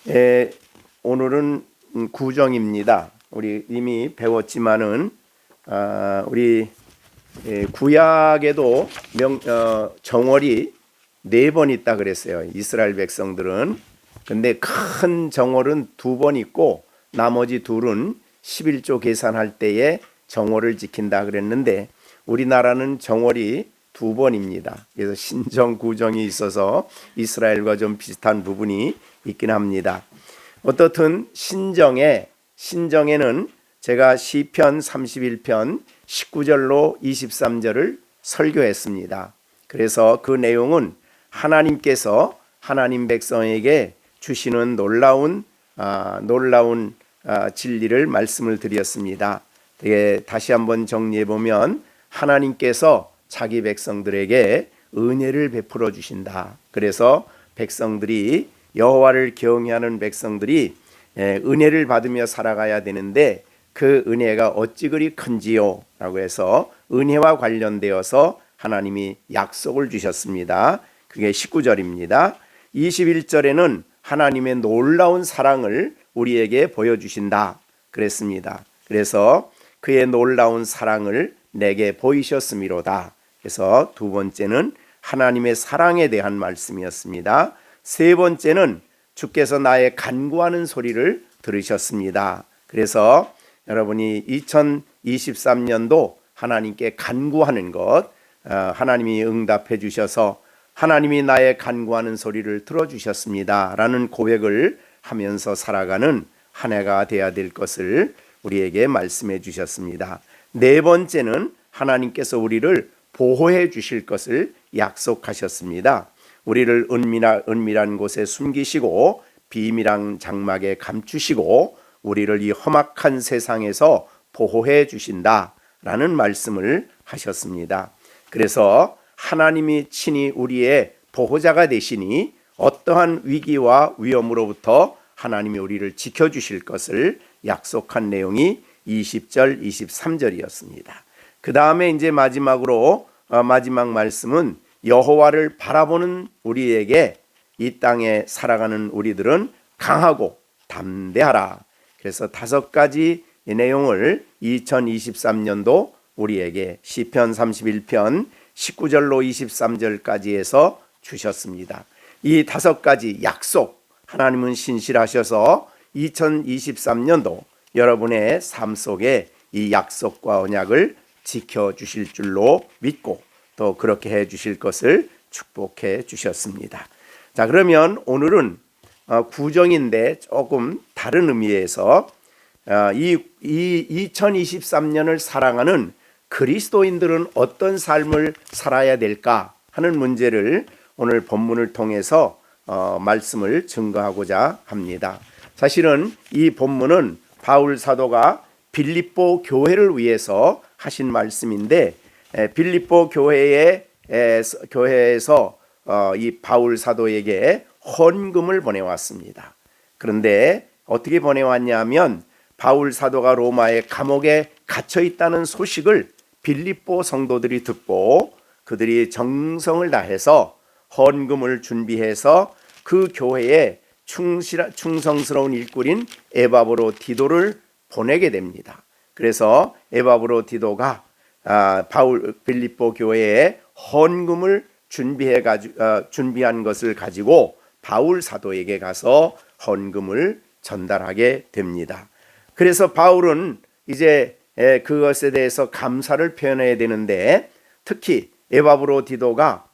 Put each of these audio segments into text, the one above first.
예, 오늘은 구정입니다. 우리 이미 배웠지만은 우리 구약에도 정월이 4번 있다 그랬어요. 이스라엘 백성들은. 근데 큰 정월은 2번 있고 나머지 둘은 11조 계산할 때에 정월을 지킨다 그랬는데 우리나라는 정월이 2번입니다. 그래서 신정, 구정이 있어서 이스라엘과 좀 비슷한 부분이 있긴 합니다. 어떻든 신정에는 제가 시편 31편 19절로 23절을 설교했습니다. 그래서 그 내용은 하나님께서 하나님 백성에게 주시는 놀라운 진리를 말씀을 드렸습니다. 다시 한번 정리해 보면 하나님께서 자기 백성들에게 은혜를 베풀어 주신다. 그래서 백성들이 여호와를 경외하는 백성들이 은혜를 받으며 살아가야 되는데 그 은혜가 어찌 그리 큰지요? 라고 해서 은혜와 관련되어서 하나님이 약속을 주셨습니다. 그게 19절입니다. 21절에는 하나님의 놀라운 사랑을 우리에게 보여주신다 그랬습니다. 그래서 그의 놀라운 사랑을 내게 보이셨음이로다. 그래서 두 번째는 하나님의 사랑에 대한 말씀이었습니다. 세 번째는 주께서 나의 간구하는 소리를 들으셨습니다. 그래서 여러분이 2023년도 하나님께 간구하는 것, 하나님이 응답해 주셔서 하나님이 나의 간구하는 소리를 들어주셨습니다 라는 고백을 하면서 살아가는 한 해가 되어야 될 것을 우리에게 말씀해 주셨습니다. 네 번째는 하나님께서 우리를 보호해 주실 것을 약속하셨습니다. 우리를 은밀한 곳에 숨기시고 비밀한 장막에 감추시고 우리를 이 험악한 세상에서 보호해 주신다라는 말씀을 하셨습니다. 그래서 하나님이 친히 우리의 보호자가 되시니 어떠한 위기와 위험으로부터 하나님이 우리를 지켜주실 것을 약속한 내용이 20절, 23절이었습니다. 그 다음에 이제 마지막 말씀은 여호와를 바라보는 우리에게 이 땅에 살아가는 우리들은 강하고 담대하라. 그래서 5가지 내용을 2023년도 우리에게 시편 31편 19절로 23절까지 해서 주셨습니다. 이 5가지 약속, 하나님은 신실하셔서 2023년도 여러분의 삶 속에 이 약속과 언약을 지켜주실 줄로 믿고 또 그렇게 해 주실 것을 축복해 주셨습니다. 자, 그러면 오늘은 구정인데 조금 다른 의미에서 이 2023년을 사랑하는 그리스도인들은 어떤 삶을 살아야 될까 하는 문제를 오늘 본문을 통해서 말씀을 증거하고자 합니다. 사실은 이 본문은 바울 사도가 빌립보 교회를 위해서 하신 말씀인데 빌립보 교회에서 이 바울 사도에게 헌금을 보내왔습니다. 그런데 어떻게 보내왔냐면 바울 사도가 로마의 감옥에 갇혀 있다는 소식을 빌립보 성도들이 듣고 그들이 정성을 다해서 헌금을 준비해서 그 교회에 충성스러운 일꾼인 에바브로디도를 보내게 됩니다. 그래서 에바브로디도가 빌립보 교회에 헌금을 준비한 것을 가지고 바울 사도에게 가서 헌금을 전달하게 됩니다. 그래서 바울은 이제 그것에 대해서 감사를 표현해야 되는데 특히 에바브로디도가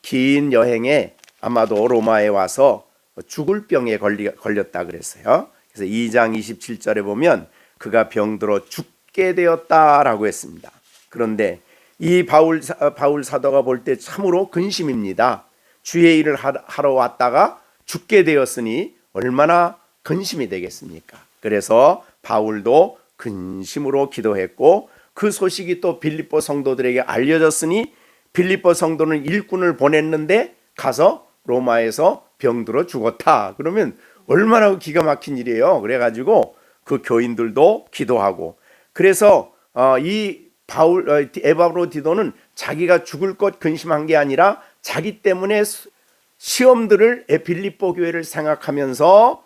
긴 여행에 아마도 로마에 와서 죽을 병에 걸렸다 그랬어요. 그래서 2장 27절에 보면 그가 병들어 죽게 되었다라고 했습니다. 그런데 이 바울 사도가 볼 때 참으로 근심입니다. 주의 일을 하러 왔다가 죽게 되었으니 얼마나 근심이 되겠습니까? 그래서 바울도 근심으로 기도했고 그 소식이 또 빌립보 성도들에게 알려졌으니 빌립보 성도는 일꾼을 보냈는데 가서 로마에서 병들어 죽었다. 그러면 얼마나 기가 막힌 일이에요. 그래가지고 그 교인들도 기도하고 그래서 이 에바브로디도는 자기가 죽을 것 근심한 게 아니라 자기 때문에 시험들을 빌립보 교회를 생각하면서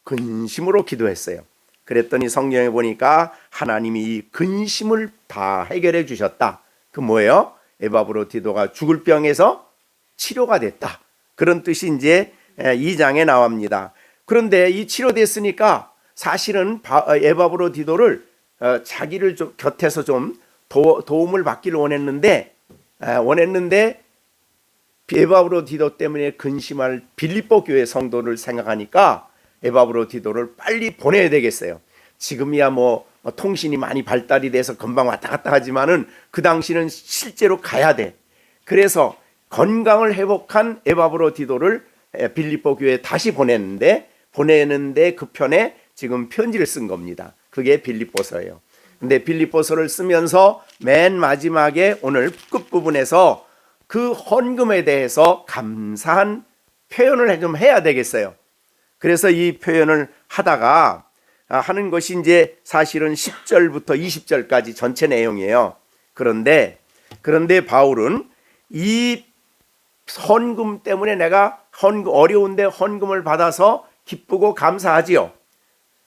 근심으로 기도했어요. 그랬더니 성경에 보니까 하나님이 이 근심을 다 해결해 주셨다. 그 뭐예요? 에바브로디도가 죽을 병에서 치료가 됐다. 그런 뜻이 이제 2장에 나옵니다. 그런데 이 치료됐으니까 사실은 에바브로디도를 자기를 좀 곁에서 좀 도움을 받기를 원했는데 에바브로디도 때문에 근심할 빌립보 교회 성도를 생각하니까 에바브로디도를 빨리 보내야 되겠어요. 지금이야 뭐 통신이 많이 발달이 돼서 금방 왔다 갔다 하지만은 그 당시는 실제로 가야 돼. 그래서 건강을 회복한 에바브로디도를 빌립보 교회에 다시 보내는데 그 편에 지금 편지를 쓴 겁니다. 그게 빌립보서예요. 근데 빌립보서를 쓰면서 맨 마지막에 오늘 끝부분에서 그 헌금에 대해서 감사한 표현을 좀 해야 되겠어요. 그래서 이 표현을 하다가 하는 것이 이제 사실은 10절부터 20절까지 전체 내용이에요. 그런데 바울은 이 헌금 때문에 내가 어려운데 헌금을 받아서 기쁘고 감사하지요.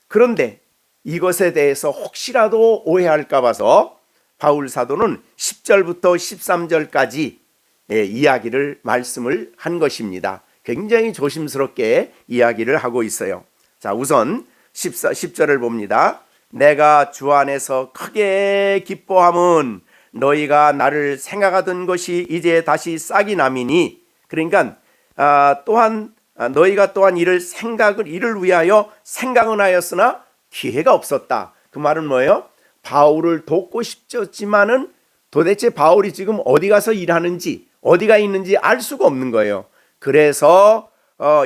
그런데 이것에 대해서 혹시라도 오해할까 봐서 바울 사도는 10절부터 13절까지 말씀을 한 것입니다. 굉장히 조심스럽게 이야기를 하고 있어요. 자, 우선 10절을 봅니다. 내가 주 안에서 크게 기뻐함은 너희가 나를 생각하던 것이 이제 다시 싹이 남이니, 그러니까 또한 너희가 또한 이를 위하여 생각은 하였으나 기회가 없었다. 그 말은 뭐예요? 바울을 돕고 싶었지만은 도대체 바울이 지금 어디 가서 일하는지 어디가 있는지 알 수가 없는 거예요. 그래서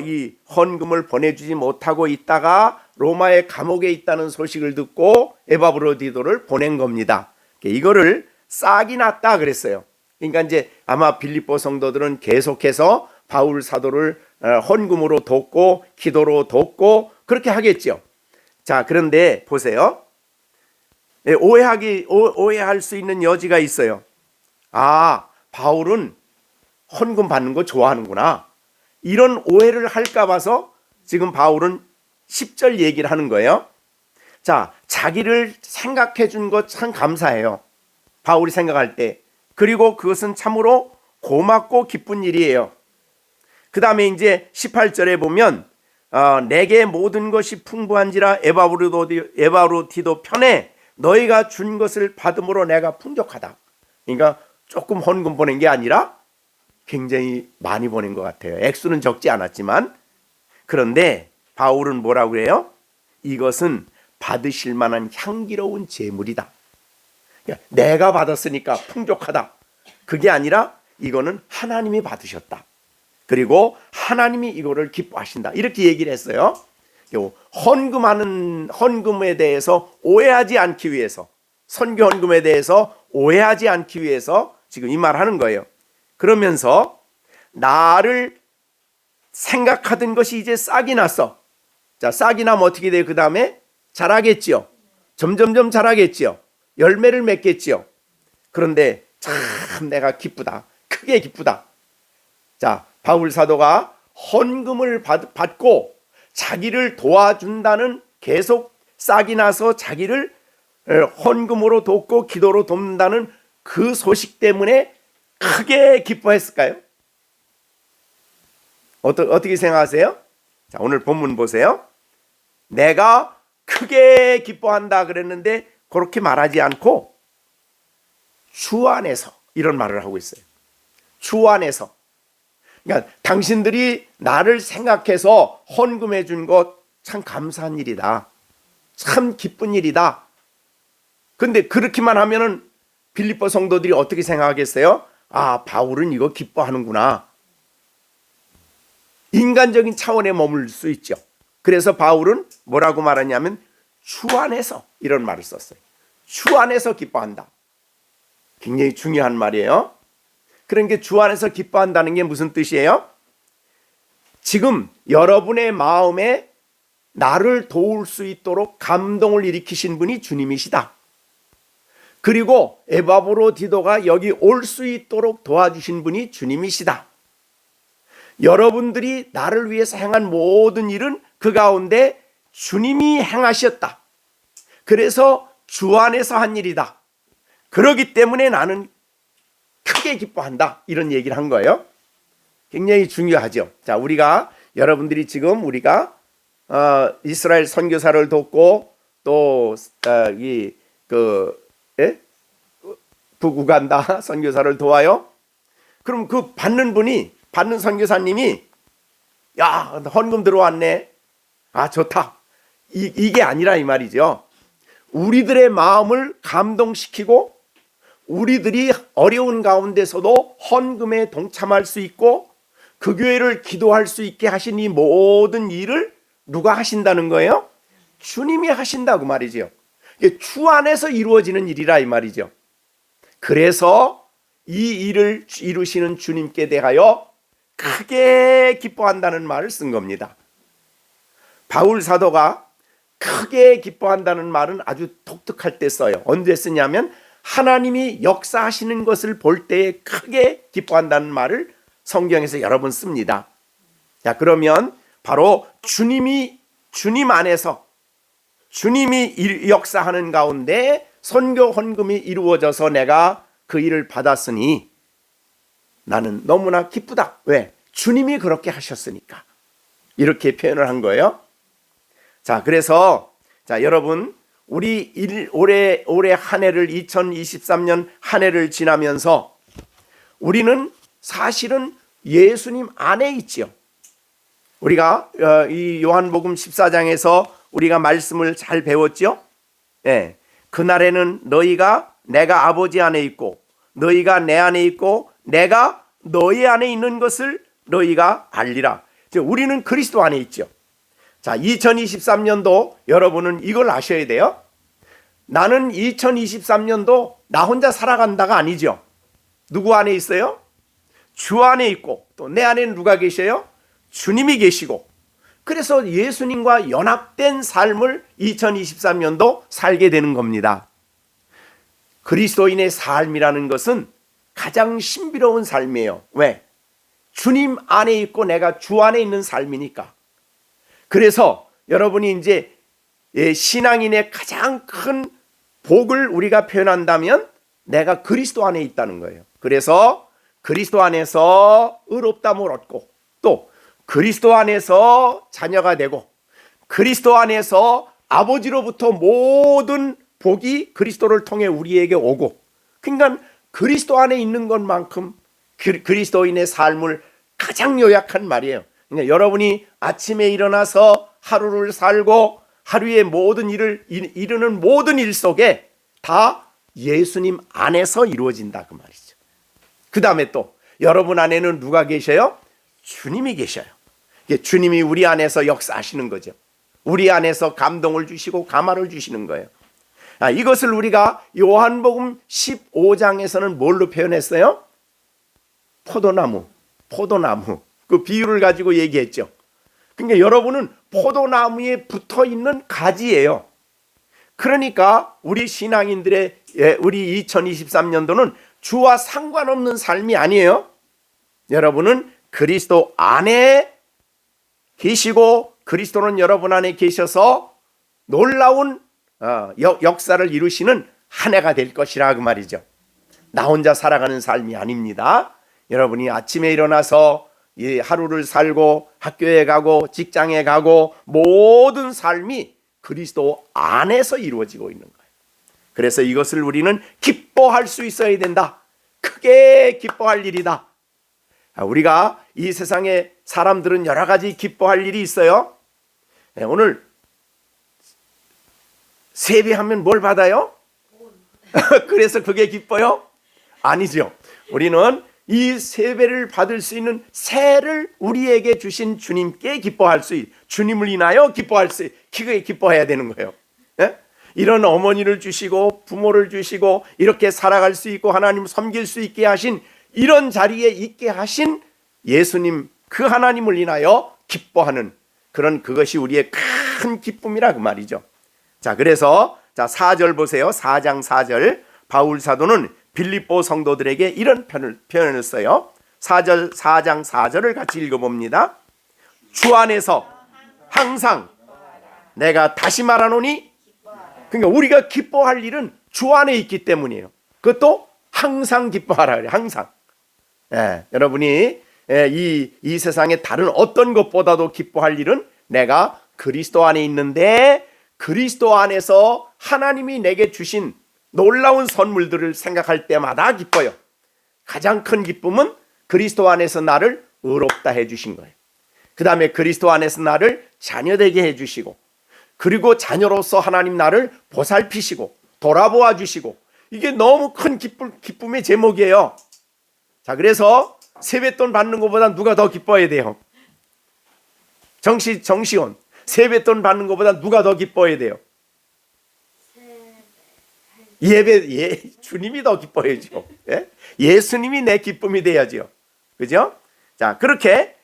이 헌금을 보내주지 못하고 있다가 로마의 감옥에 있다는 소식을 듣고 에바브로디도를 보낸 겁니다. 이거를 싹이 났다 그랬어요. 그러니까 이제 아마 빌립보 성도들은 계속해서 바울 사도를 헌금으로 돕고 기도로 돕고 그렇게 하겠죠. 자, 그런데 보세요. 오해할 수 있는 여지가 있어요. 바울은 헌금 받는 거 좋아하는구나. 이런 오해를 할까 봐서 지금 바울은 10절 얘기를 하는 거예요. 자, 자기를 생각해 준 것 참 감사해요. 바울이 생각할 때. 그리고 그것은 참으로 고맙고 기쁜 일이에요. 그 다음에 이제 18절에 보면 내게 모든 것이 풍부한지라 에바브로디도 편에 너희가 준 것을 받음으로 내가 풍족하다. 그러니까 조금 헌금 보낸 게 아니라 굉장히 많이 보낸 것 같아요. 액수는 적지 않았지만. 그런데 바울은 뭐라고 그래요? 이것은 받으실 만한 향기로운 제물이다. 그러니까 내가 받았으니까 풍족하다. 그게 아니라 이거는 하나님이 받으셨다. 그리고 하나님이 이거를 기뻐하신다. 이렇게 얘기를 했어요. 헌금에 대해서 오해하지 않기 위해서, 선교 헌금에 대해서 오해하지 않기 위해서 지금 이 말 하는 거예요. 그러면서 나를 생각하던 것이 이제 싹이 났어. 자, 싹이 나면 어떻게 돼요? 그 다음에 자라겠지요. 점점점 자라겠지요. 열매를 맺겠지요. 그런데 참 내가 기쁘다. 크게 기쁘다. 자, 바울 사도가 헌금을 받고 자기를 도와준다는, 계속 싹이 나서 자기를 헌금으로 돕고 기도로 돕는다는 그 소식 때문에 크게 기뻐했을까요? 어떻게 생각하세요? 자, 오늘 본문 보세요. 내가 크게 기뻐한다 그랬는데 그렇게 말하지 않고 주 안에서 이런 말을 하고 있어요. 주 안에서. 그러니까 당신들이 나를 생각해서 헌금해 준 것 참 감사한 일이다. 참 기쁜 일이다. 근데 그렇게만 하면은 빌립보 성도들이 어떻게 생각하겠어요? 바울은 이거 기뻐하는구나. 인간적인 차원에 머물 수 있죠. 그래서 바울은 뭐라고 말하냐면 주 안에서 이런 말을 썼어요. 주 안에서 기뻐한다. 굉장히 중요한 말이에요. 그러니까 주 안에서 기뻐한다는 게 무슨 뜻이에요? 지금 여러분의 마음에 나를 도울 수 있도록 감동을 일으키신 분이 주님이시다. 그리고 에바브로디도가 여기 올 수 있도록 도와주신 분이 주님이시다. 여러분들이 나를 위해서 행한 모든 일은 그 가운데 주님이 행하셨다. 그래서 주 안에서 한 일이다. 그러기 때문에 나는 크게 기뻐한다. 이런 얘기를 한 거예요. 굉장히 중요하죠. 자, 여러분들이 지금 우리가 이스라엘 선교사를 돕고 또 북우간다 선교사를 도와요. 그럼 그 받는 선교사님이 야, 헌금 들어왔네. 아, 좋다. 이게 아니라 이 말이죠. 우리들의 마음을 감동시키고 우리들이 어려운 가운데서도 헌금에 동참할 수 있고 그 교회를 기도할 수 있게 하신 이 모든 일을 누가 하신다는 거예요? 주님이 하신다고 말이죠. 이게 주 안에서 이루어지는 일이라 이 말이죠. 그래서 이 일을 이루시는 주님께 대하여 크게 기뻐한다는 말을 쓴 겁니다. 바울 사도가 크게 기뻐한다는 말은 아주 독특할 때 써요. 언제 쓰냐면 하나님이 역사하시는 것을 볼 때에 크게 기뻐한다는 말을 성경에서 여러 번 씁니다. 자, 그러면 바로 주님 안에서 주님이 역사하는 가운데 선교 헌금이 이루어져서 내가 그 일을 받았으니 나는 너무나 기쁘다. 왜? 주님이 그렇게 하셨으니까. 이렇게 표현을 한 거예요. 자, 그래서 여러분 우리 올해 한 해를 2023년 한 해를 지나면서 우리는 사실은 예수님 안에 있지요. 우리가 이 요한복음 14장에서 우리가 말씀을 잘 배웠죠. 예. 그날에는 내가 아버지 안에 있고 너희가 내 안에 있고 내가 너희 안에 있는 것을 너희가 알리라. 우리는 그리스도 안에 있죠. 자, 2023년도 여러분은 이걸 아셔야 돼요. 나는 2023년도 나 혼자 살아간다가 아니죠. 누구 안에 있어요? 주 안에 있고 또 내 안에는 누가 계셔요? 주님이 계시고, 그래서 예수님과 연합된 삶을 2023년도 살게 되는 겁니다. 그리스도인의 삶이라는 것은 가장 신비로운 삶이에요. 왜? 주님 안에 있고 내가 주 안에 있는 삶이니까. 그래서 여러분이 이제 신앙인의 가장 큰 복을 우리가 표현한다면 내가 그리스도 안에 있다는 거예요. 그래서 그리스도 안에서 의롭다함을 얻고 또 그리스도 안에서 자녀가 되고 그리스도 안에서 아버지로부터 모든 복이 그리스도를 통해 우리에게 오고, 그러니까 그리스도 안에 있는 것만큼 그리스도인의 삶을 가장 요약한 말이에요. 그러니까 여러분이 아침에 일어나서 하루를 살고 하루의 모든 일을 이루는 모든 일 속에 다 예수님 안에서 이루어진다 그 말이죠. 그 다음에 또 여러분 안에는 누가 계셔요? 주님이 계셔요. 주님이 우리 안에서 역사하시는 거죠. 우리 안에서 감동을 주시고 감화를 주시는 거예요. 이것을 우리가 요한복음 15장에서는 뭘로 표현했어요? 포도나무 그 비유를 가지고 얘기했죠. 그러니까 여러분은 포도나무에 붙어있는 가지예요. 그러니까 우리 신앙인들의 우리 2023년도는 주와 상관없는 삶이 아니에요. 여러분은 그리스도 안에 계시고 그리스도는 여러분 안에 계셔서 놀라운 역사를 이루시는 한 해가 될 것이라 그 말이죠. 나 혼자 살아가는 삶이 아닙니다. 여러분이 아침에 일어나서 하루를 살고 학교에 가고 직장에 가고 모든 삶이 그리스도 안에서 이루어지고 있는 거예요. 그래서 이것을 우리는 기뻐할 수 있어야 된다. 크게 기뻐할 일이다. 우리가 이 세상에 사람들은 여러 가지 기뻐할 일이 있어요. 오늘 세배하면 뭘 받아요? 그래서 그게 기뻐요? 아니죠. 우리는 이 세배를 받을 수 있는 세를 우리에게 주신 주님께 기뻐할 수 있, 주님을 인하여 기뻐할 수 있, 그게 기뻐해야 되는 거예요. 이런 어머니를 주시고 부모를 주시고 이렇게 살아갈 수 있고 하나님 섬길 수 있게 하신, 이런 자리에 있게 하신 예수님, 그 하나님을 인하여 기뻐하는 그것이 우리의 큰 기쁨이라 그 말이죠. 자, 그래서 4절 보세요. 4장 4절 바울 사도는 빌립보 성도들에게 이런 표현을 써요. 4장 4절을 같이 읽어봅니다. 주 안에서 항상 내가 다시 말하노니, 그러니까 우리가 기뻐할 일은 주 안에 있기 때문이에요. 그것도 항상 기뻐하라 그래요. 항상. 여러분이 이 세상의 다른 어떤 것보다도 기뻐할 일은 내가 그리스도 안에 있는데 그리스도 안에서 하나님이 내게 주신 놀라운 선물들을 생각할 때마다 기뻐요. 가장 큰 기쁨은 그리스도 안에서 나를 의롭다 해주신 거예요. 그 다음에 그리스도 안에서 나를 자녀되게 해주시고, 그리고 자녀로서 하나님 나를 보살피시고 돌아보아 주시고, 이게 너무 큰 기쁨의 제목이에요. 자, 그래서 세뱃돈 받는 것보다 누가 더 기뻐해야 돼요? 정시온, 세뱃돈 받는 것보다 누가 더 기뻐해야 돼요? 주님이 더 기뻐해야죠. 예수님이 내 기쁨이 돼야죠. 그죠? 자, 그렇게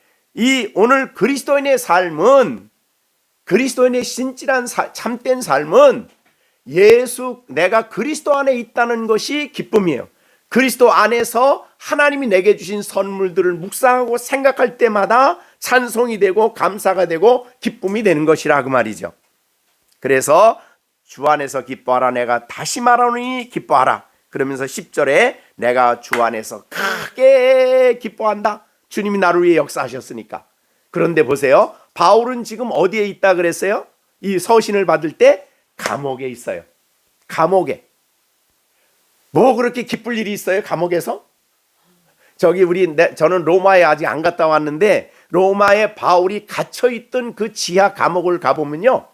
오늘 그리스도인의 삶은, 그리스도인의 진실한 참된 삶은 내가 그리스도 안에 있다는 것이 기쁨이에요. 그리스도 안에서 하나님이 내게 주신 선물들을 묵상하고 생각할 때마다 찬송이 되고 감사가 되고 기쁨이 되는 것이라 그 말이죠. 그래서 주 안에서 기뻐하라, 내가 다시 말하노니 기뻐하라. 그러면서 10절에 내가 주 안에서 크게 기뻐한다. 주님이 나를 위해 역사하셨으니까. 그런데 보세요, 바울은 지금 어디에 있다 그랬어요? 이 서신을 받을 때 감옥에 있어요. 감옥에. 뭐 그렇게 기쁠 일이 있어요? 감옥에서? 저는 로마에 아직 안 갔다 왔는데, 로마에 바울이 갇혀있던 그 지하 감옥을 가보면요,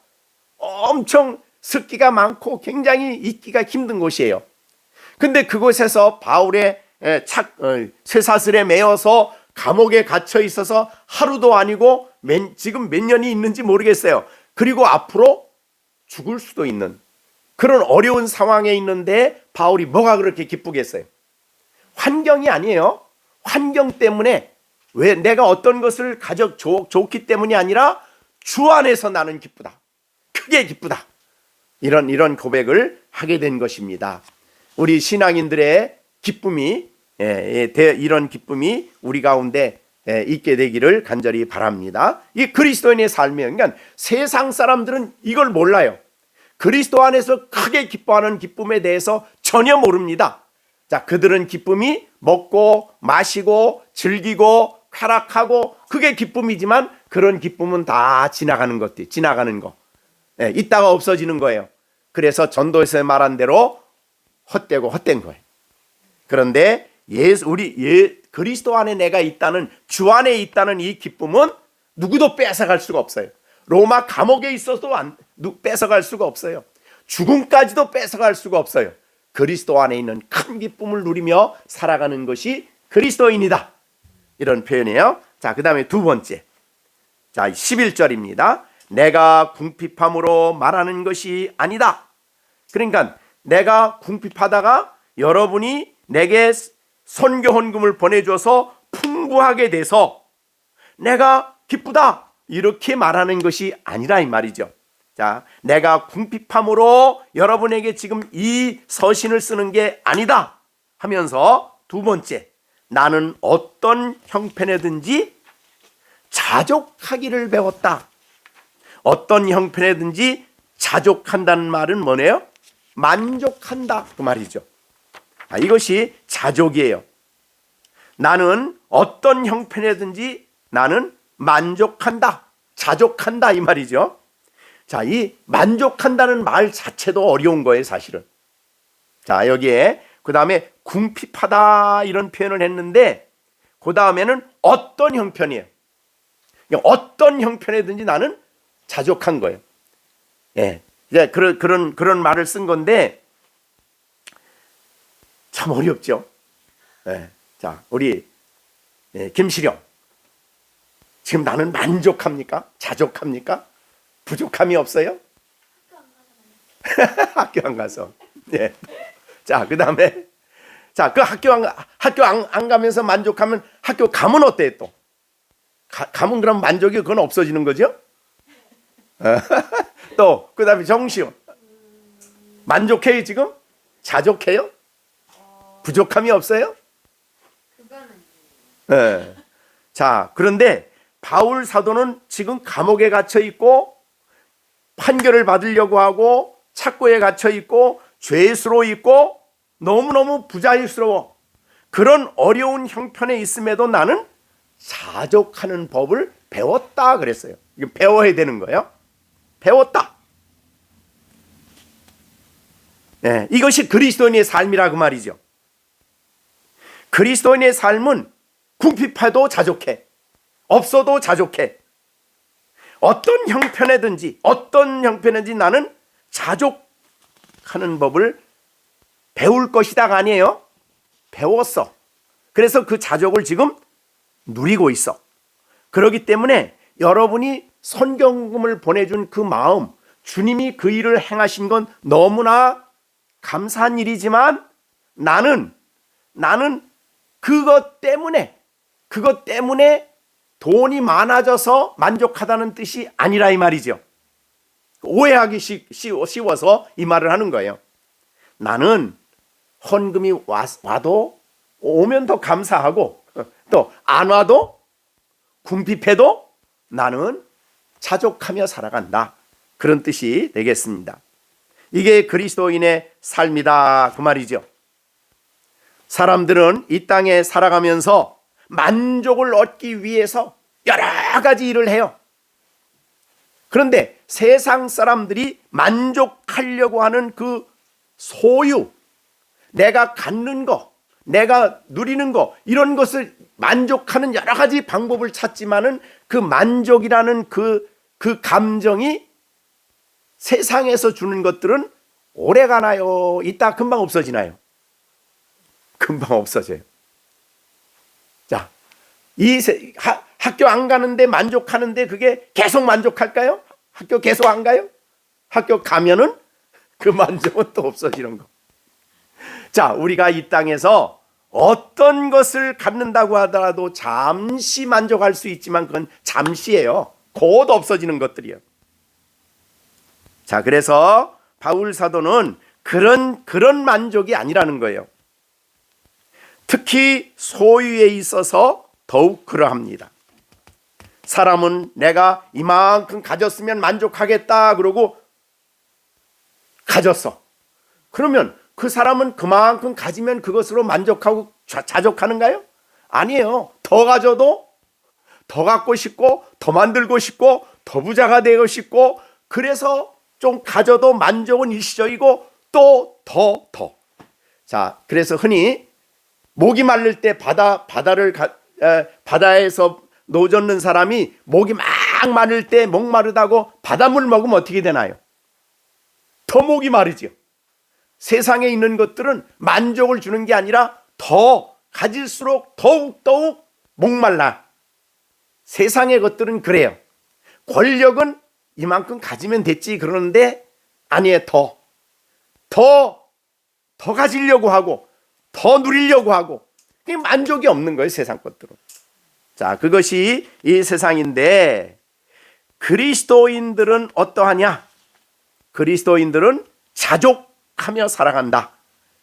엄청 습기가 많고 굉장히 있기가 힘든 곳이에요. 근데 그곳에서 바울의 쇠사슬에 매여서 감옥에 갇혀 있어서 하루도 아니고 지금 몇 년이 있는지 모르겠어요. 그리고 앞으로 죽을 수도 있는 그런 어려운 상황에 있는데 바울이 뭐가 그렇게 기쁘겠어요? 환경이 아니에요. 환경 때문에, 왜 내가 어떤 것을 좋기 때문이 아니라 주 안에서 나는 기쁘다. 크게 기쁘다. 이런 고백을 하게 된 것입니다. 우리 신앙인들의 기쁨이, 이런 기쁨이 우리 가운데 있게 되기를 간절히 바랍니다. 이 그리스도인의 삶이에요. 그러니까 세상 사람들은 이걸 몰라요. 그리스도 안에서 크게 기뻐하는 기쁨에 대해서 전혀 모릅니다. 자, 그들은 기쁨이 먹고 마시고 즐기고 쾌락하고 그게 기쁨이지만, 그런 기쁨은 다 지나가는 거. 있다가 없어지는 거예요. 그래서 전도에서 말한 대로 헛된 거예요. 그런데 그리스도 안에 내가 있다는, 주 안에 있다는 이 기쁨은 누구도 뺏어갈 수가 없어요. 로마 감옥에 있어도 뺏어갈 수가 없어요. 죽음까지도 뺏어갈 수가 없어요. 그리스도 안에 있는 큰 기쁨을 누리며 살아가는 것이 그리스도인이다. 이런 표현이에요. 자, 그 다음에 두 번째. 자, 11절입니다. 내가 궁핍함으로 말하는 것이 아니다. 그러니까 내가 궁핍하다가 여러분이 내게 선교 헌금을 보내줘서 풍부하게 돼서 내가 기쁘다, 이렇게 말하는 것이 아니라 이 말이죠. 자, 내가 궁핍함으로 여러분에게 지금 이 서신을 쓰는 게 아니다 하면서, 두 번째, 나는 어떤 형편에든지 자족하기를 배웠다. 어떤 형편에든지 자족한다는 말은 뭐네요? 만족한다, 그 말이죠. 이것이 자족이에요. 나는 어떤 형편에든지 나는 만족한다, 자족한다, 이 말이죠. 자, 이 만족한다는 말 자체도 어려운 거예요, 사실은. 자, 여기에 그 다음에 궁핍하다 이런 표현을 했는데, 그 다음에는 어떤 형편이에요. 어떤 형편에든지 나는 자족한 거예요. 예, 그런 말을 쓴 건데 참 어렵죠. 예, 자, 우리 김시령, 지금 나는 만족합니까? 자족합니까? 부족함이 없어요? 학교 안 가서. 예. 자, 그 다음에, 자, 그 학교 안 가면서 만족하면 학교 가면 어때요, 또? 가면 그럼 만족이 그건 없어지는 거죠? 또, 그 다음에 정시호. 만족해요, 지금? 자족해요? 부족함이 없어요? 네. 자, 그런데 바울 사도는 지금 감옥에 갇혀 있고 판결을 받으려고 하고 착고에 갇혀 있고 죄수로 있고 너무너무 부자유스러워. 그런 어려운 형편에 있음에도 나는 자족하는 법을 배웠다 그랬어요. 이거 배워야 되는 거예요. 배웠다. 네, 이것이 그리스도인의 삶이라 그 말이죠. 그리스도인의 삶은 궁핍해도 자족해. 없어도 자족해. 어떤 형편이든지 나는 자족하는 법을 배울 것이다가 아니에요. 배웠어. 그래서 그 자족을 지금 누리고 있어. 그렇기 때문에 여러분이 선경금을 보내준 그 마음, 주님이 그 일을 행하신 건 너무나 감사한 일이지만 나는 그것 때문에 돈이 많아져서 만족하다는 뜻이 아니라 이 말이죠. 오해하기 쉬워서 이 말을 하는 거예요. 나는 헌금이 와도 오면 더 감사하고 또 안 와도 궁핍해도 나는 자족하며 살아간다. 그런 뜻이 되겠습니다. 이게 그리스도인의 삶이다 그 말이죠. 사람들은 이 땅에 살아가면서 만족을 얻기 위해서 여러 가지 일을 해요. 그런데 세상 사람들이 만족하려고 하는 그 소유, 내가 갖는 거, 내가 누리는 거, 이런 것을 만족하는 여러 가지 방법을 찾지만은 그 만족이라는 그 감정이 세상에서 주는 것들은 오래 가나요? 이따 금방 없어지나요? 금방 없어져요. 자, 학교 안 가는데 만족하는데 그게 계속 만족할까요? 학교 계속 안 가요? 학교 가면은 그 만족은 또 없어지는 거. 자, 우리가 이 땅에서 어떤 것을 갖는다고 하더라도 잠시 만족할 수 있지만 그건 잠시예요. 곧 없어지는 것들이에요. 자, 그래서 바울 사도는 그런 만족이 아니라는 거예요. 특히 소유에 있어서 더욱 그러합니다. 사람은 내가 이만큼 가졌으면 만족하겠다 그러고 가졌어. 그러면 그 사람은 그만큼 가지면 그것으로 만족하고 자족하는가요? 아니에요. 더 가져도 더 갖고 싶고 더 만들고 싶고 더 부자가 되고 싶고, 그래서 좀 가져도 만족은 일시적이고 또 더. 자, 그래서 흔히 목이 마를 때 바다에서 노젓는 사람이 목이 막 마를 때 목마르다고 바닷물 먹으면 어떻게 되나요? 더 목이 마르죠. 세상에 있는 것들은 만족을 주는 게 아니라 더 가질수록 더욱 목말라. 세상의 것들은 그래요. 권력은 이만큼 가지면 됐지 그러는데 아니에요. 더 가지려고 하고 더 누리려고 하고, 그게 만족이 없는 거예요. 세상 것들은. 자, 그것이 이 세상인데 그리스도인들은 어떠하냐? 그리스도인들은 자족하며 살아간다.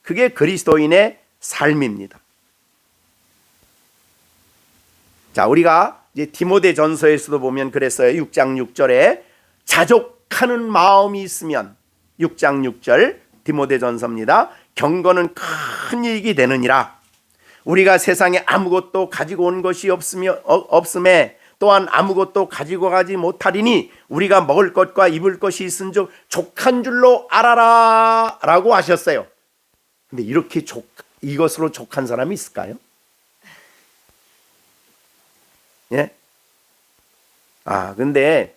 그게 그리스도인의 삶입니다. 자, 우리가 이제 디모데전서에서도 보면 그랬어요. 6장 6절에 자족하는 마음이 있으면, 6장 6절 디모데전서입니다. 경건은 큰 이익이 되느니라. 우리가 세상에 아무것도 가지고 온 것이 없음에 또한 아무것도 가지고 가지 못하리니 우리가 먹을 것과 입을 것이 있은즉 족한 줄로 알아라 라고 하셨어요. 근데 이렇게 이것으로 족한 사람이 있을까요? 예? 근데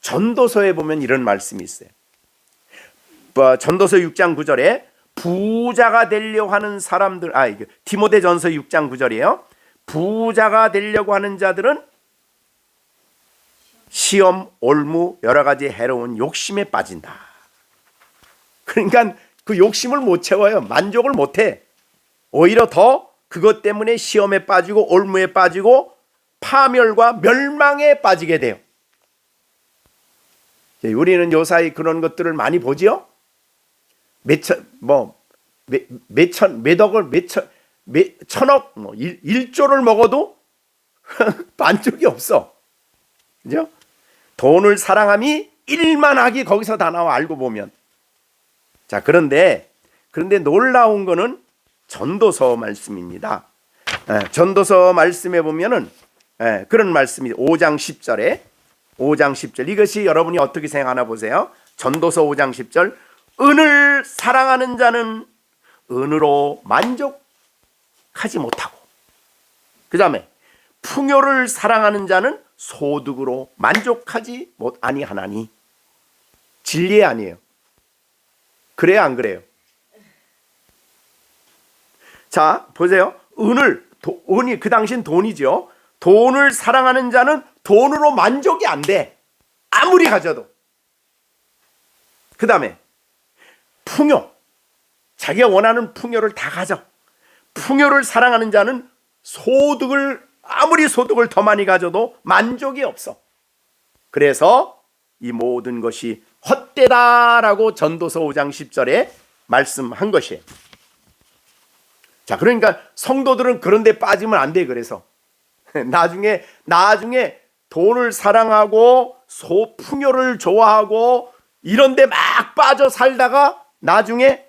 전도서에 보면 이런 말씀이 있어요. 전도서 6장 9절에 부자가 되려고 하는 사람들, 디모데전서 6장 9절이에요. 부자가 되려고 하는 자들은 시험, 올무, 여러 가지 해로운 욕심에 빠진다. 그러니까 그 욕심을 못 채워요. 만족을 못 해. 오히려 더 그것 때문에 시험에 빠지고 올무에 빠지고 파멸과 멸망에 빠지게 돼요. 우리는 요사이 그런 것들을 많이 보지요. 천억, 1조를 먹어도 만족이 없어. 그죠? 돈을 사랑함이 일만하기 거기서 다 나와 알고 보면. 자, 그런데 놀라운 거는 전도서 말씀입니다. 전도서 말씀에 보면은 그런 말씀이 5장 10절 이것이 여러분이 어떻게 생각하나 보세요. 전도서 5장 10절 은을 사랑하는 자는 은으로 만족하지 못하고 그 다음에 풍요를 사랑하는 자는 소득으로 만족하지 아니하나니. 진리 아니에요. 그래요 안 그래요? 자 보세요. 은이 그 당시엔 돈이죠. 돈을 사랑하는 자는 돈으로 만족이 안 돼. 아무리 가져도. 그 다음에 풍요. 자기가 원하는 풍요를 다 가져. 풍요를 사랑하는 자는 아무리 소득을 더 많이 가져도 만족이 없어. 그래서 이 모든 것이 헛되다라고 전도서 5장 10절에 말씀한 것이에요. 자, 그러니까 성도들은 그런 데 빠지면 안 돼. 그래서 나중에 돈을 사랑하고 풍요를 좋아하고 이런 데 막 빠져 살다가 나중에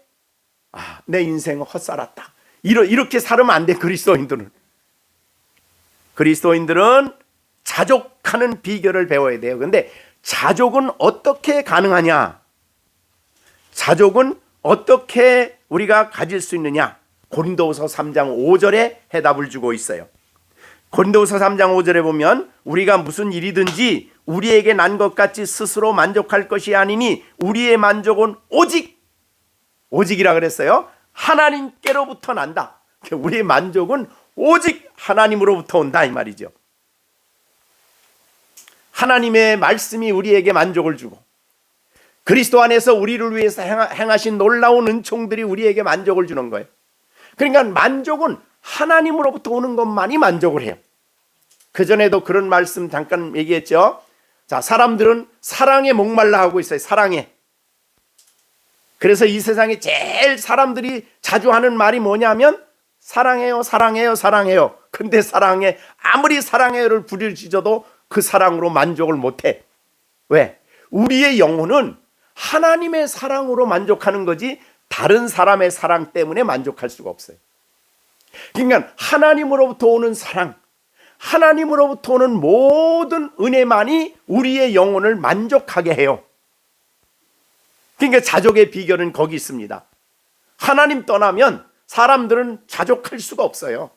내 인생은 헛살았다. 이렇게 살면 안 돼. 그리스도인들은 자족하는 비결을 배워야 돼요. 그런데 자족은 어떻게 가능하냐? 자족은 어떻게 우리가 가질 수 있느냐? 고린도후서 3장 5절에 해답을 주고 있어요. 고린도후서 3장 5절에 보면 우리가 무슨 일이든지 우리에게 난 것 같이 스스로 만족할 것이 아니니 우리의 만족은 오직이라 그랬어요. 하나님께로부터 난다. 우리의 만족은 오직 하나님으로부터 온다 이 말이죠. 하나님의 말씀이 우리에게 만족을 주고 그리스도 안에서 우리를 위해서 행하신 놀라운 은총들이 우리에게 만족을 주는 거예요. 그러니까 만족은 하나님으로부터 오는 것만이 만족을 해요. 그전에도 그런 말씀 잠깐 얘기했죠. 자, 사람들은 사랑에 목말라 하고 있어요. 사랑에. 그래서 이 세상에 제일 사람들이 자주 하는 말이 뭐냐면 사랑해요, 사랑해요, 사랑해요. 근데 아무리 사랑해요를 부르짖어도 그 사랑으로 만족을 못해. 왜? 우리의 영혼은 하나님의 사랑으로 만족하는 거지 다른 사람의 사랑 때문에 만족할 수가 없어요. 그러니까 하나님으로부터 오는 사랑, 하나님으로부터 오는 모든 은혜만이 우리의 영혼을 만족하게 해요. 그러니까 자족의 비결은 거기 있습니다. 하나님 떠나면 사람들은 자족할 수가 없어요.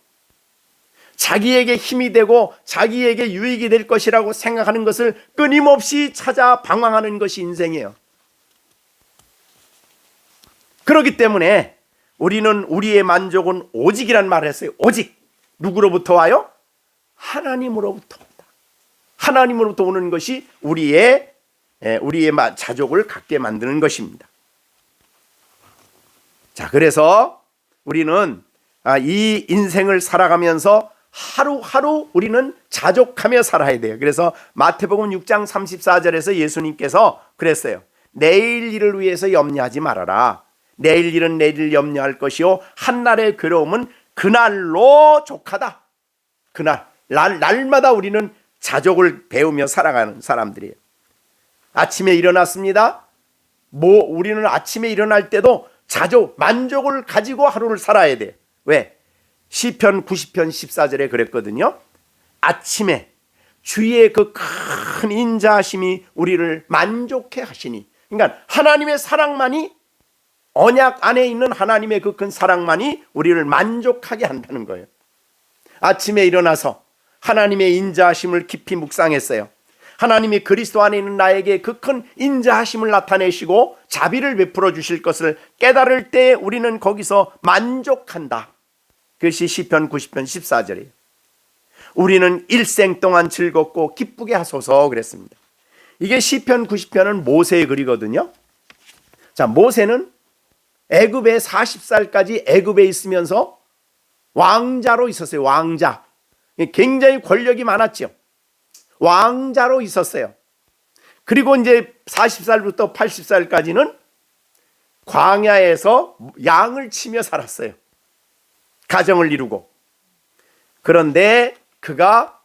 자기에게 힘이 되고 자기에게 유익이 될 것이라고 생각하는 것을 끊임없이 찾아 방황하는 것이 인생이에요. 그렇기 때문에 우리는 우리의 만족은 오직이란 말을 했어요. 오직. 누구로부터 와요? 하나님으로부터 온다. 하나님으로부터 오는 것이 우리의 자족을 갖게 만드는 것입니다. 자, 그래서 우리는 이 인생을 살아가면서 하루하루 우리는 자족하며 살아야 돼요. 그래서 마태복음 6장 34절에서 예수님께서 그랬어요. 내일 일을 위해서 염려하지 말아라. 내일 일은 내일 염려할 것이요 한날의 괴로움은 그날로 족하다. 날마다 우리는 자족을 배우며 살아가는 사람들이에요. 아침에 일어났습니다. 우리는 아침에 일어날 때도 만족을 가지고 하루를 살아야 돼. 왜? 시편 90편 14절에 그랬거든요. 아침에 주의 그 큰 인자하심이 우리를 만족해 하시니. 그러니까 하나님의 사랑만이, 언약 안에 있는 하나님의 그 큰 사랑만이 우리를 만족하게 한다는 거예요. 아침에 일어나서 하나님의 인자하심을 깊이 묵상했어요. 하나님이 그리스도 안에 있는 나에게 그 큰 인자하심을 나타내시고 자비를 베풀어 주실 것을 깨달을 때 우리는 거기서 만족한다. 그것이 시편 90편 14절이에요. 우리는 일생 동안 즐겁고 기쁘게 하소서 그랬습니다. 이게 시편 90편은 모세의 글이거든요. 자, 모세는 애굽에 40살까지 애굽에 있으면서 왕자로 있었어요. 왕자. 굉장히 권력이 많았죠. 왕자로 있었어요. 그리고 이제 40살부터 80살까지는 광야에서 양을 치며 살았어요. 가정을 이루고. 그런데 그가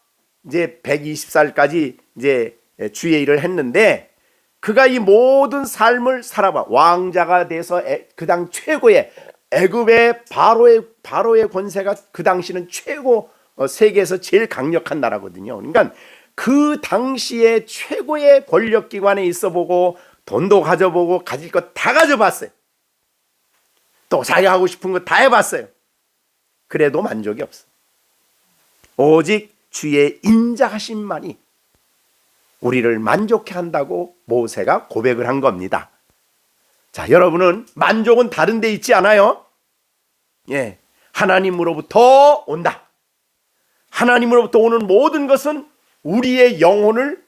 이제 120살까지 이제 주의 일을 했는데 그가 이 모든 삶을 살아봐 왕자가 돼서 그 당 최고의 애굽의 바로의 권세가 그 당시는 최고 세계에서 제일 강력한 나라거든요. 그러니까 그 당시에 최고의 권력기관에 있어보고 돈도 가져보고 가질 것 다 가져봤어요. 또 자기가 하고 싶은 거 다 해봤어요. 그래도 만족이 없어. 오직 주의 인자하심만이 우리를 만족해 한다고 모세가 고백을 한 겁니다. 자, 여러분은 만족은 다른 데 있지 않아요? 예, 하나님으로부터 온다. 하나님으로부터 오는 모든 것은 우리의 영혼을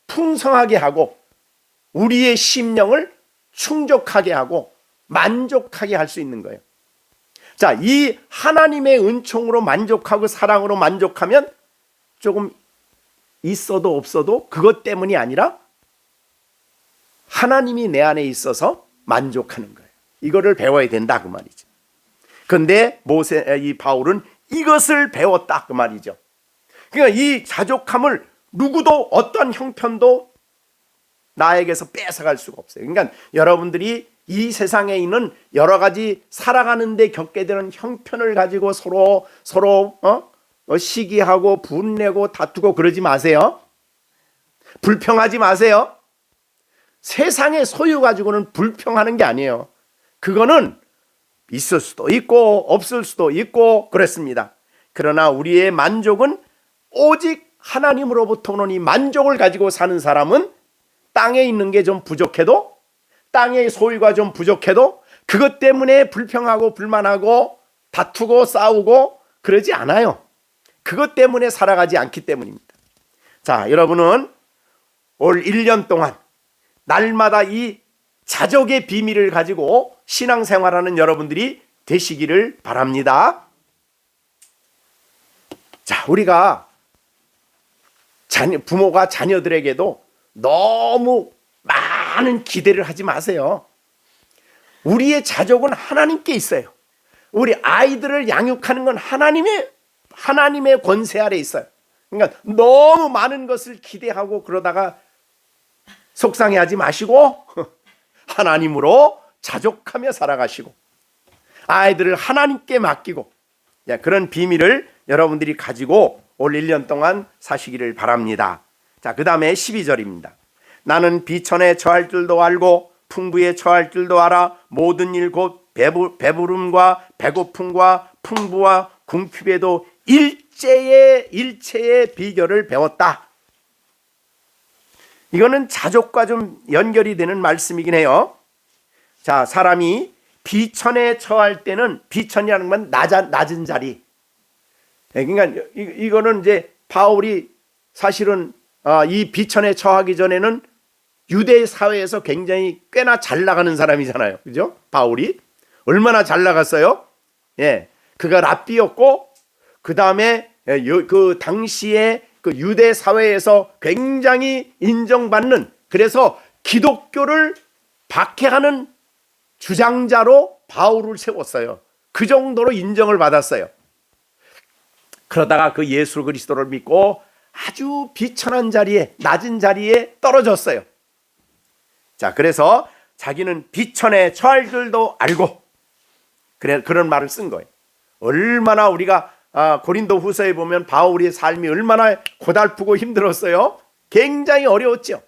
풍성하게 하고 우리의 심령을 충족하게 하고 만족하게 할 수 있는 거예요. 자, 이 하나님의 은총으로 만족하고 사랑으로 만족하면 조금 있어도 없어도 그것 때문이 아니라 하나님이 내 안에 있어서 만족하는 거예요. 이거를 배워야 된다 그 말이죠. 그런데 이 바울은 이것을 배웠다 그 말이죠. 그러니까 이 자족함을 누구도 어떤 형편도 나에게서 뺏어갈 수가 없어요. 그러니까 여러분들이 이 세상에 있는 여러 가지 살아가는데 겪게 되는 형편을 가지고 서로 시기하고 분내고 다투고 그러지 마세요. 불평하지 마세요. 세상의 소유 가지고는 불평하는 게 아니에요. 그거는 있을 수도 있고 없을 수도 있고 그렇습니다. 그러나 우리의 만족은 오직 하나님으로부터 오는 이 만족을 가지고 사는 사람은 땅에 있는 게 좀 부족해도, 땅의 소유가 좀 부족해도 그것 때문에 불평하고 불만하고 다투고 싸우고 그러지 않아요. 그것 때문에 살아가지 않기 때문입니다. 자, 여러분은 올 1년 동안 날마다 이 자족의 비밀을 가지고 신앙생활하는 여러분들이 되시기를 바랍니다. 자, 우리가 부모가 자녀들에게도 너무 많은 기대를 하지 마세요. 우리의 자족은 하나님께 있어요. 우리 아이들을 양육하는 건 하나님의 권세 아래 있어요. 그러니까 너무 많은 것을 기대하고 그러다가 속상해하지 마시고 하나님으로 자족하며 살아가시고 아이들을 하나님께 맡기고 그런 비밀을 여러분들이 가지고 올 1년 동안 사시기를 바랍니다. 자, 그 다음에 12절입니다. 나는 비천에 처할 줄도 알고 풍부에 처할 줄도 알아 모든 일 곧 배부름과 배고픔과 풍부와 궁핍에도 일체의 비결을 배웠다. 이거는 자족과 좀 연결이 되는 말씀이긴 해요. 자, 사람이 비천에 처할 때는 비천이라는 건 낮은 자리. 그러니까 이거는 이제 바울이 사실은 이 비천에 처하기 전에는 유대 사회에서 굉장히 꽤나 잘 나가는 사람이잖아요. 그죠? 바울이 얼마나 잘 나갔어요? 예, 그가 랍비였고 그 다음에 그 당시에 그 유대 사회에서 굉장히 인정받는, 그래서 기독교를 박해하는 주장자로 바울을 세웠어요. 그 정도로 인정을 받았어요. 그러다가 그 예수 그리스도를 믿고 아주 비천한 자리에, 낮은 자리에 떨어졌어요. 자, 그래서 자기는 비천에 처할 줄도 알고 그런 말을 쓴 거예요. 얼마나 우리가 고린도 후서에 보면 바울의 삶이 얼마나 고달프고 힘들었어요. 굉장히 어려웠죠.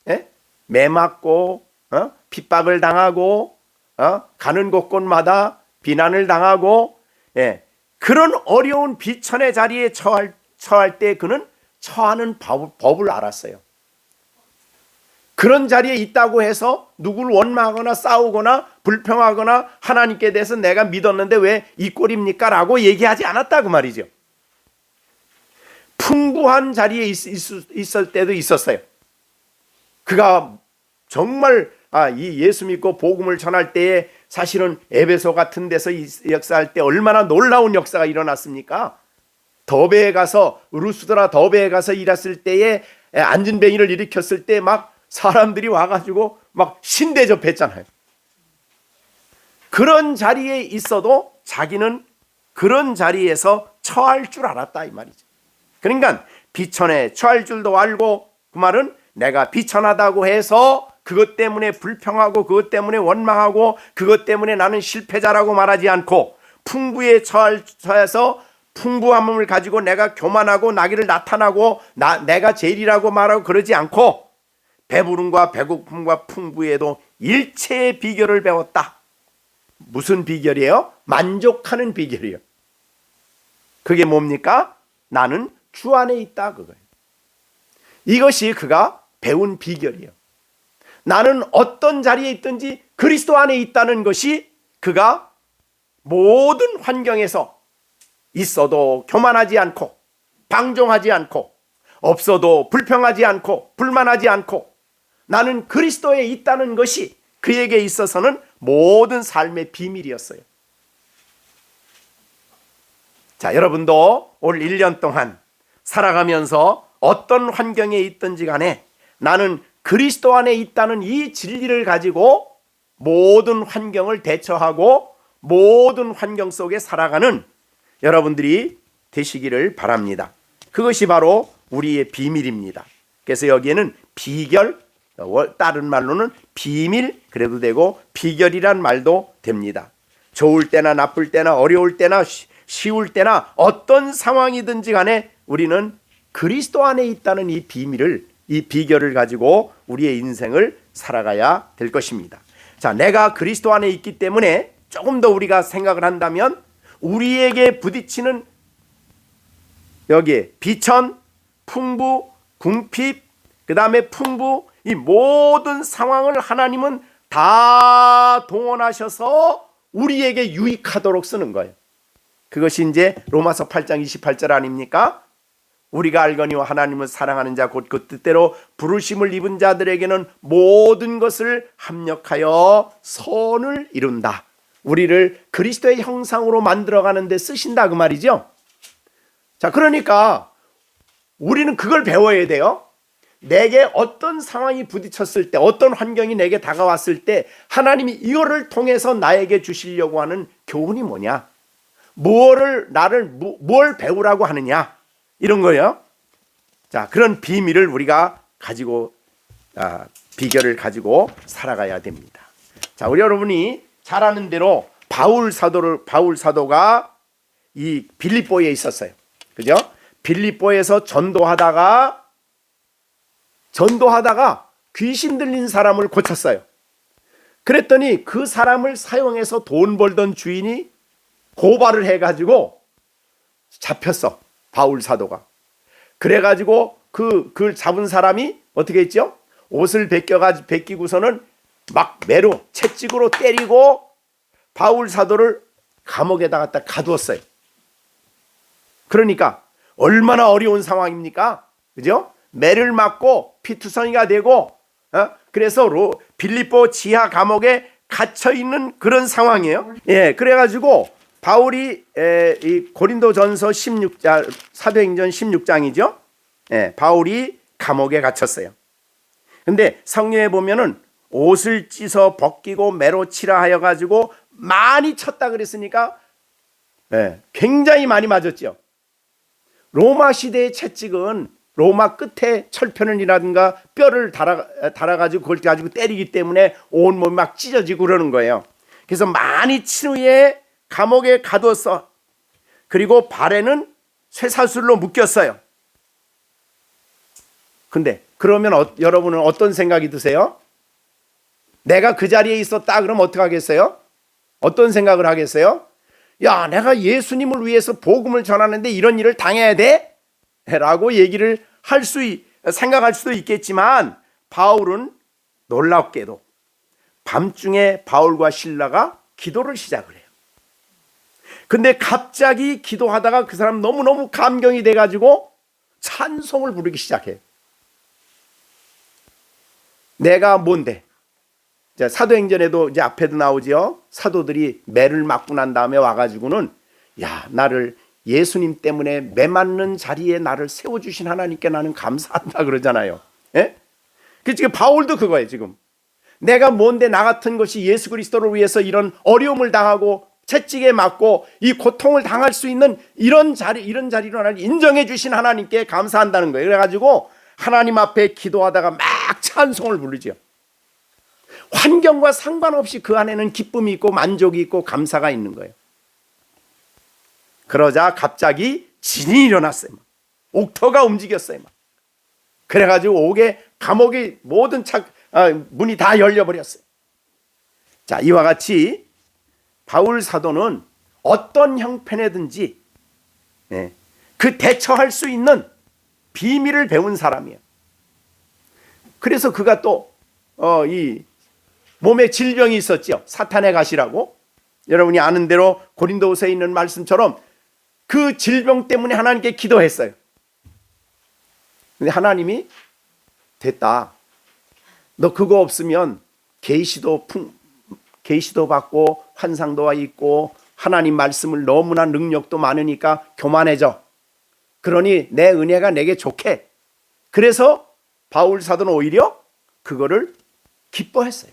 예? 매 맞고 핍박을 당하고 가는 곳곳마다 비난을 당하고, 예, 그런 어려운 비천의 자리에 처할 때 그는 처하는 법을 알았어요. 그런 자리에 있다고 해서 누구를 원망하거나 싸우거나 불평하거나 하나님께 대해서 내가 믿었는데 왜 이 꼴입니까? 라고 얘기하지 않았다 그 말이죠. 풍부한 자리에 있을 때도 있었어요. 그가 정말 이 예수 믿고 복음을 전할 때에 사실은 에베소 같은 데서 역사할 때 얼마나 놀라운 역사가 일어났습니까? 더베에 가서, 루스드라 더베에 가서 일했을 때에 안진뱅이를 일으켰을 때 막 사람들이 와가지고 막 신대접했잖아요. 그런 자리에 있어도 자기는 그런 자리에서 처할 줄 알았다 이 말이죠. 그러니까 비천에 처할 줄도 알고, 그 말은 내가 비천하다고 해서 그것 때문에 불평하고 그것 때문에 원망하고 그것 때문에 나는 실패자라고 말하지 않고, 풍부에 처해서 풍부함을 가지고 내가 교만하고 나기를 나타나고 내가 제일이라고 말하고 그러지 않고, 배부름과 배고픔과 풍부에도 일체의 비결을 배웠다. 무슨 비결이에요? 만족하는 비결이에요. 그게 뭡니까? 나는 주 안에 있다, 그거예요. 이것이 그가 배운 비결이에요. 나는 어떤 자리에 있든지 그리스도 안에 있다는 것이 그가 모든 환경에서 있어도 교만하지 않고 방종하지 않고 없어도 불평하지 않고 불만하지 않고 나는 그리스도에 있다는 것이 그에게 있어서는 모든 삶의 비밀이었어요. 자, 여러분도 올 1년 동안 살아가면서 어떤 환경에 있든지 간에 나는 그리스도 안에 있다는 이 진리를 가지고 모든 환경을 대처하고 모든 환경 속에 살아가는 여러분들이 되시기를 바랍니다. 그것이 바로 우리의 비밀입니다. 그래서 여기에는 비결, 다른 말로는 비밀 그래도 되고 비결이란 말도 됩니다. 좋을 때나 나쁠 때나 어려울 때나 쉬울 때나 어떤 상황이든지 간에 우리는 그리스도 안에 있다는 이 비밀을, 이 비결을 가지고 우리의 인생을 살아가야 될 것입니다. 자, 내가 그리스도 안에 있기 때문에 조금 더 우리가 생각을 한다면 우리에게 부딪히는 여기에 비천, 풍부, 궁핍, 그 다음에 풍부, 이 모든 상황을 하나님은 다 동원하셔서 우리에게 유익하도록 쓰는 거예요. 그것이 이제 로마서 8장 28절 아닙니까? 우리가 알거니와 하나님을 사랑하는 자 곧 그 뜻대로 부르심을 입은 자들에게는 모든 것을 합력하여 선을 이룬다. 우리를 그리스도의 형상으로 만들어가는 데 쓰신다, 그 말이죠. 자, 그러니까 우리는 그걸 배워야 돼요. 내게 어떤 상황이 부딪혔을 때, 어떤 환경이 내게 다가왔을 때 하나님이 이거를 통해서 나에게 주시려고 하는 교훈이 뭐냐, 뭘 배우라고 하느냐, 이런 거예요. 자, 그런 비밀을 우리가 가지고 비결을 가지고 살아가야 됩니다. 자, 우리 여러분이 잘 아는 대로 바울 사도가 이 빌립보에 있었어요. 그죠? 빌립보에서 전도하다가 귀신 들린 사람을 고쳤어요. 그랬더니 그 사람을 사용해서 돈 벌던 주인이 고발을 해가지고 잡혔어, 바울 사도가. 그래가지고 그걸 잡은 사람이 어떻게 했죠? 옷을 벗기고서는 막 매로 채찍으로 때리고 바울 사도를 감옥에다 갖다 가두었어요. 그러니까 얼마나 어려운 상황입니까? 그죠? 매를 맞고 피투성이가 되고, 그래서 빌립보 지하 감옥에 갇혀 있는 그런 상황이에요. 예, 그래가지고 바울이 이 고린도전서 16장, 사도행전 16장이죠. 예, 바울이 감옥에 갇혔어요. 근데 성경에 보면은 옷을 찢어 벗기고 매로 치라 하여 가지고 많이 쳤다 그랬으니까 굉장히 많이 맞았죠. 로마 시대의 채찍은 로마 끝에 철편을이라든가 뼈를 달아가지고 그걸 가지고 때리기 때문에 온몸이 막 찢어지고 그러는 거예요. 그래서 많이 친 후에 감옥에 가두었어. 그리고 발에는 쇠사슬로 묶였어요. 근데 그러면 여러분은 어떤 생각이 드세요? 내가 그 자리에 있었다 그러면 어떻게 하겠어요? 어떤 생각을 하겠어요? 야, 내가 예수님을 위해서 복음을 전하는데 이런 일을 당해야 돼? 라고 생각할 수도 있겠지만, 바울은 놀랍게도 밤중에 바울과 실라가 기도를 시작을 해요. 근데 갑자기 기도하다가 그 사람 너무너무 감동이 돼가지고 찬송을 부르기 시작해요. 내가 뭔데? 사도행전에도 이제 앞에도 나오죠. 사도들이 매를 맞고 난 다음에 와가지고는, 야, 나를 예수님 때문에 매 맞는 자리에 나를 세워주신 하나님께 나는 감사한다 그러잖아요. 예? 지금 바울도 그거예요. 지금 내가 뭔데 나 같은 것이 예수 그리스도를 위해서 이런 어려움을 당하고 채찍에 맞고 이 고통을 당할 수 있는 이런 자리로 나를 인정해 주신 하나님께 감사한다는 거예요. 그래가지고 하나님 앞에 기도하다가 막 찬송을 부르죠. 환경과 상관없이 그 안에는 기쁨이 있고 만족이 있고 감사가 있는 거예요. 그러자 갑자기 진이 일어났어요. 옥토가 움직였어요. 그래가지고 옥의 감옥의 모든 문이 다 열려버렸어요. 자, 이와 같이 바울 사도는 어떤 형편에든지 그 대처할 수 있는 비밀을 배운 사람이에요. 그래서 그가 또 이 몸에 질병이 있었죠. 사탄의 가시라고. 여러분이 아는 대로 고린도후서에 있는 말씀처럼 그 질병 때문에 하나님께 기도했어요. 근데 하나님이 됐다. 너 그거 없으면 계시도 받고 환상도 있고 하나님 말씀을 너무나 능력도 많으니까 교만해져. 그러니 내 은혜가 내게 좋게. 그래서 바울 사도는 오히려 그거를 기뻐했어요.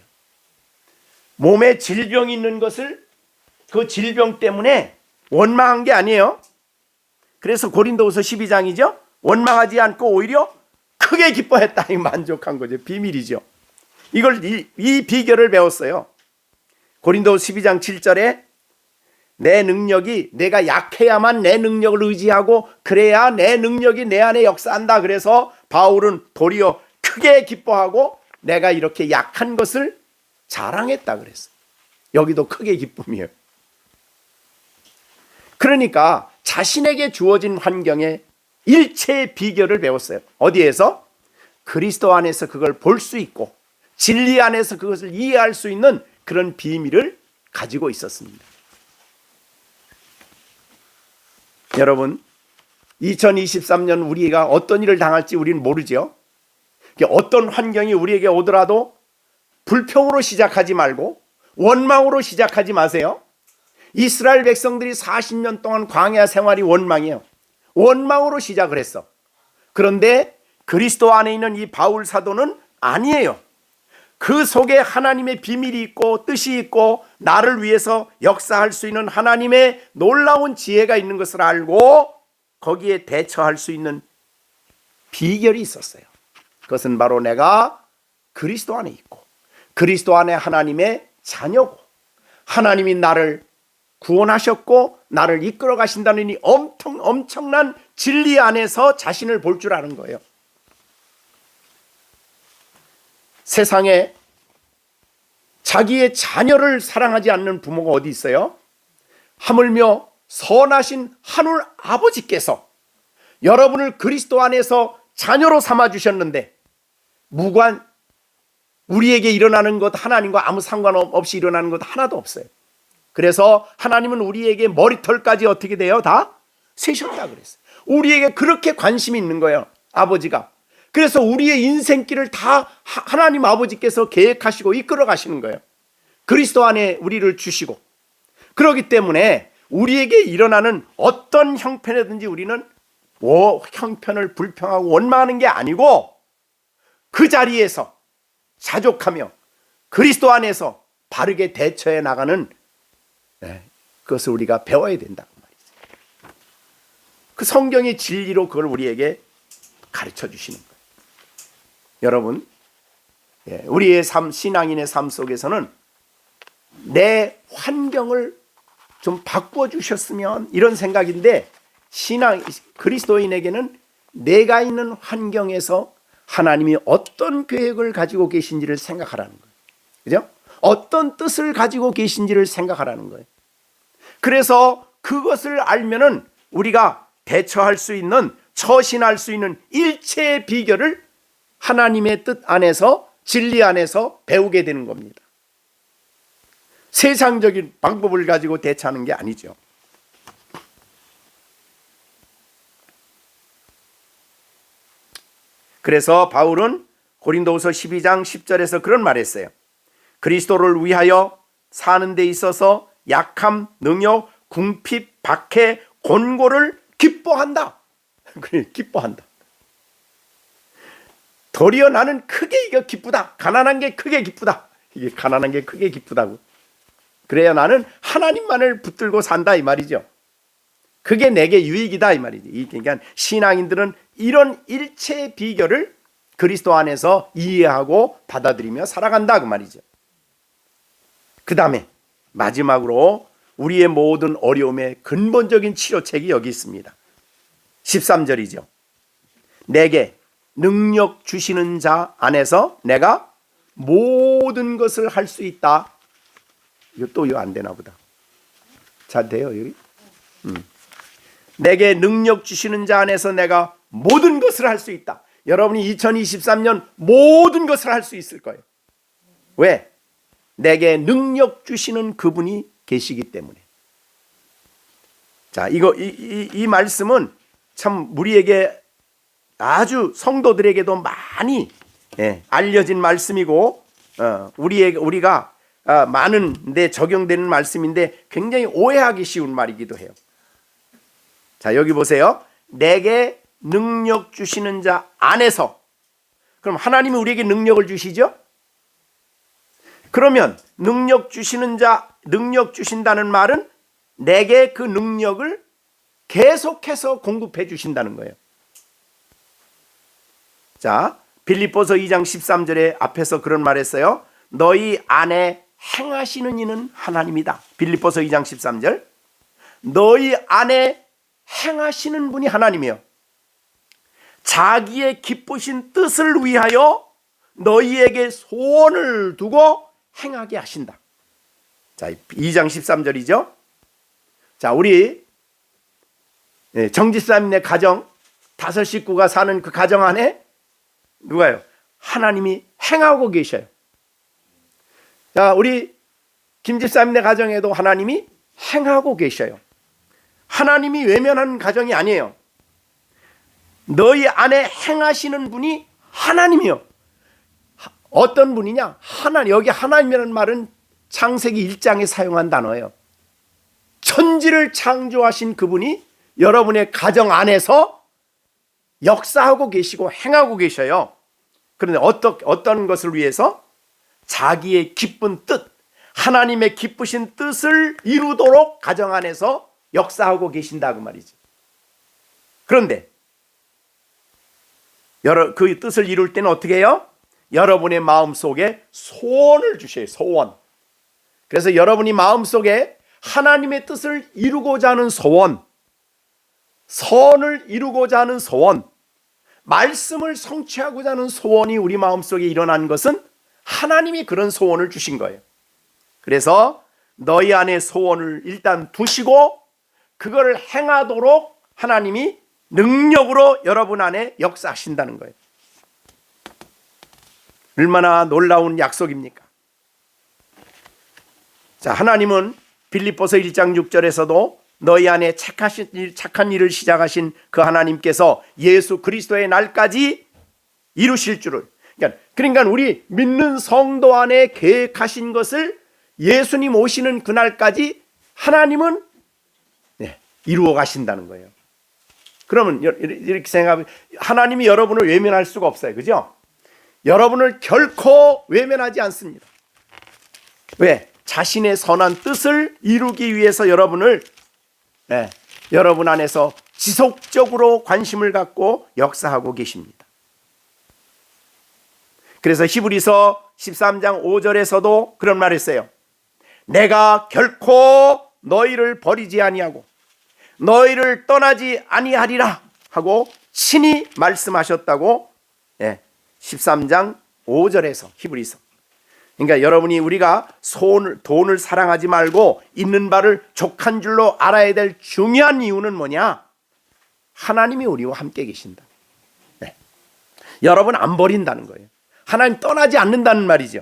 몸에 질병이 있는 것을 그 질병 때문에 원망한 게 아니에요. 그래서 고린도후서 12장이죠. 원망하지 않고 오히려 크게 기뻐했다. 만족한 거죠. 비밀이죠. 이 비결을 배웠어요. 고린도후서 12장 7절에 내 능력이 내가 약해야만 내 능력을 의지하고 그래야 내 능력이 내 안에 역사한다. 그래서 바울은 도리어 크게 기뻐하고 내가 이렇게 약한 것을 자랑했다 그랬어요. 여기도 크게 기쁨이에요. 그러니까 자신에게 주어진 환경에 일체의 비결을 배웠어요. 어디에서? 그리스도 안에서 그걸 볼 수 있고 진리 안에서 그것을 이해할 수 있는 그런 비밀을 가지고 있었습니다. 여러분, 2023년 우리가 어떤 일을 당할지 우리는 모르죠. 어떤 환경이 우리에게 오더라도 불평으로 시작하지 말고 원망으로 시작하지 마세요. 이스라엘 백성들이 40년 동안 광야 생활이 원망이에요. 원망으로 시작을 했어. 그런데 그리스도 안에 있는 이 바울 사도는 아니에요. 그 속에 하나님의 비밀이 있고 뜻이 있고 나를 위해서 역사할 수 있는 하나님의 놀라운 지혜가 있는 것을 알고 거기에 대처할 수 있는 비결이 있었어요. 그것은 바로 내가 그리스도 안에 있고 그리스도 안에 하나님의 자녀고 하나님이 나를 구원하셨고 나를 이끌어 가신다는 이 엄청난 진리 안에서 자신을 볼 줄 아는 거예요. 세상에 자기의 자녀를 사랑하지 않는 부모가 어디 있어요? 하물며 선하신 하늘 아버지께서 여러분을 그리스도 안에서 자녀로 삼아주셨는데 무관 우리에게 일어나는 것 하나님과 아무 상관없이 일어나는 것 하나도 없어요. 그래서 하나님은 우리에게 머리털까지 어떻게 돼요? 다 세셨다 그랬어요. 우리에게 그렇게 관심이 있는 거예요. 아버지가. 그래서 우리의 인생길을 다 하나님 아버지께서 계획하시고 이끌어 가시는 거예요. 그리스도 안에 우리를 주시고. 그렇기 때문에 우리에게 일어나는 어떤 형편이든지 우리는 형편을 불평하고 원망하는 게 아니고 그 자리에서 자족하며 그리스도 안에서 바르게 대처해 나가는 그것을 우리가 배워야 된다고 말이죠. 그 성경의 진리로 그걸 우리에게 가르쳐 주시는 거예요. 여러분, 우리의 삶, 신앙인의 삶 속에서는 내 환경을 좀 바꾸어 주셨으면 이런 생각인데 그리스도인에게는 내가 있는 환경에서 하나님이 어떤 계획을 가지고 계신지를 생각하라는 거예요. 그죠? 어떤 뜻을 가지고 계신지를 생각하라는 거예요. 그래서 그것을 알면은 우리가 대처할 수 있는, 처신할 수 있는 일체의 비결을 하나님의 뜻 안에서, 진리 안에서 배우게 되는 겁니다. 세상적인 방법을 가지고 대처하는 게 아니죠. 그래서 바울은 고린도후서 12장 10절에서 그런 말을 했어요. 그리스도를 위하여 사는 데 있어서 약함, 능욕, 궁핍, 박해, 곤고를 기뻐한다. 그래, 기뻐한다. 도리어 나는 크게 이거 기쁘다. 가난한 게 크게 기쁘다. 이게 가난한 게 크게 기쁘다고. 그래야 나는 하나님만을 붙들고 산다 이 말이죠. 그게 내게 유익이다 이 말이지. 그러니까 신앙인들은 이런 일체의 비결을 그리스도 안에서 이해하고 받아들이며 살아간다 그 말이죠. 그 다음에 마지막으로 우리의 모든 어려움의 근본적인 치료책이 여기 있습니다. 13절이죠. 내게 능력 주시는 자 안에서 내가 모든 것을 할 수 있다. 이거 안 되나 보다. 잘 돼요 여기? 내게 능력 주시는 자 안에서 내가 모든 것을 할 수 있다. 여러분이 2023년 모든 것을 할 수 있을 거예요. 왜? 내게 능력 주시는 그분이 계시기 때문에. 자, 이 말씀은 참 우리에게 아주 성도들에게도 많이 알려진 말씀이고 우리가 많은 데 적용되는 말씀인데 굉장히 오해하기 쉬운 말이기도 해요. 자, 여기 보세요. 내게 능력 주시는 자 안에서. 그럼 하나님이 우리에게 능력을 주시죠? 그러면 능력 주신다는 말은 내게 그 능력을 계속해서 공급해 주신다는 거예요. 자, 빌립보서 2장 13절에 앞에서 그런 말 했어요. 너희 안에 행하시는 이는 하나님이다. 빌립보서 2장 13절. 너희 안에 행하시는 분이 하나님이요. 자기의 기쁘신 뜻을 위하여 너희에게 소원을 두고 행하게 하신다. 자, 2장 13절이죠. 자, 우리 정집사님네 가정 5 식구가 사는 그 가정 안에 누가요? 하나님이 행하고 계셔요. 자, 우리 김집사님네 가정에도 하나님이 행하고 계셔요. 하나님이 외면하는 가정이 아니에요. 너희 안에 행하시는 분이 하나님이요. 어떤 분이냐? 여기 하나님이라는 말은 창세기 1장에 사용한 단어예요. 천지를 창조하신 그분이 여러분의 가정 안에서 역사하고 계시고 행하고 계셔요. 그런데 어떤 것을 위해서? 자기의 기쁜 뜻, 하나님의 기쁘신 뜻을 이루도록 가정 안에서 역사하고 계신다고 말이죠. 그런데 그 뜻을 이룰 때는 어떻게 해요? 여러분의 마음속에 소원을 주셔요. 소원. 그래서 여러분이 마음속에 하나님의 뜻을 이루고자 하는 소원, 선을 이루고자 하는 소원, 말씀을 성취하고자 하는 소원이 우리 마음속에 일어난 것은 하나님이 그런 소원을 주신 거예요. 그래서 너희 안에 소원을 일단 두시고 그거를 행하도록 하나님이 능력으로 여러분 안에 역사하신다는 거예요. 얼마나 놀라운 약속입니까? 자, 하나님은 빌립보서 1장 6절에서도 너희 안에 착한 일을 시작하신 그 하나님께서 예수 그리스도의 날까지 이루실 줄을. 그러니까 우리 믿는 성도 안에 계획하신 것을 예수님 오시는 그날까지 하나님은 이루어 가신다는 거예요. 그러면 이렇게 생각하면 하나님이 여러분을 외면할 수가 없어요. 그죠? 여러분을 결코 외면하지 않습니다. 왜? 자신의 선한 뜻을 이루기 위해서 여러분 안에서 지속적으로 관심을 갖고 역사하고 계십니다. 그래서 히브리서 13장 5절에서도 그런 말을 했어요. 내가 결코 너희를 버리지 아니하고 너희를 떠나지 아니하리라 하고 친히 말씀하셨다고 13장 5절에서 히브리서. 그러니까 여러분이 우리가 돈을 사랑하지 말고 있는 바를 족한 줄로 알아야 될 중요한 이유는 뭐냐? 하나님이 우리와 함께 계신다. 여러분 안 버린다는 거예요. 하나님 떠나지 않는다는 말이죠.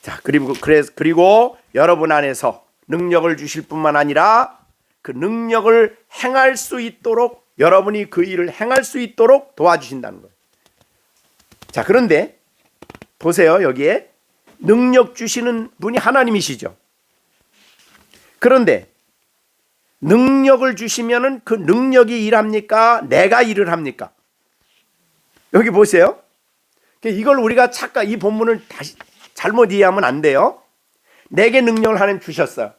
자, 그리고 여러분 안에서 능력을 주실 뿐만 아니라 그 능력을 행할 수 있도록 여러분이 그 일을 행할 수 있도록 도와주신다는 거예요. 자, 그런데 보세요. 여기에 능력 주시는 분이 하나님이시죠. 그런데 능력을 주시면은 그 능력이 일합니까? 내가 일을 합니까? 여기 보세요. 이걸 우리가 이 본문을 다시 잘못 이해하면 안 돼요. 내게 능력을 하나님 주셨어요.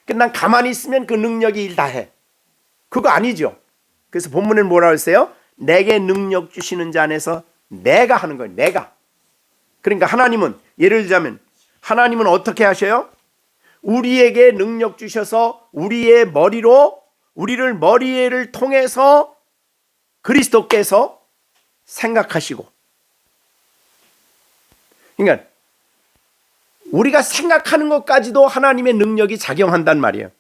난 가만히 있으면 그 능력이 일 다 해. 그거 아니죠. 그래서 본문에는 뭐라고 했어요? 내게 능력 주시는 자 안에서 내가 하는 거예요. 내가. 그러니까 하나님은, 예를 들자면 하나님은 어떻게 하셔요? 우리에게 능력 주셔서 우리의 머리로, 우리를 머리를 통해서 그리스도께서 생각하시고, 그러니까 우리가 생각하는 것까지도 하나님의 능력이 작용한단 말이에요.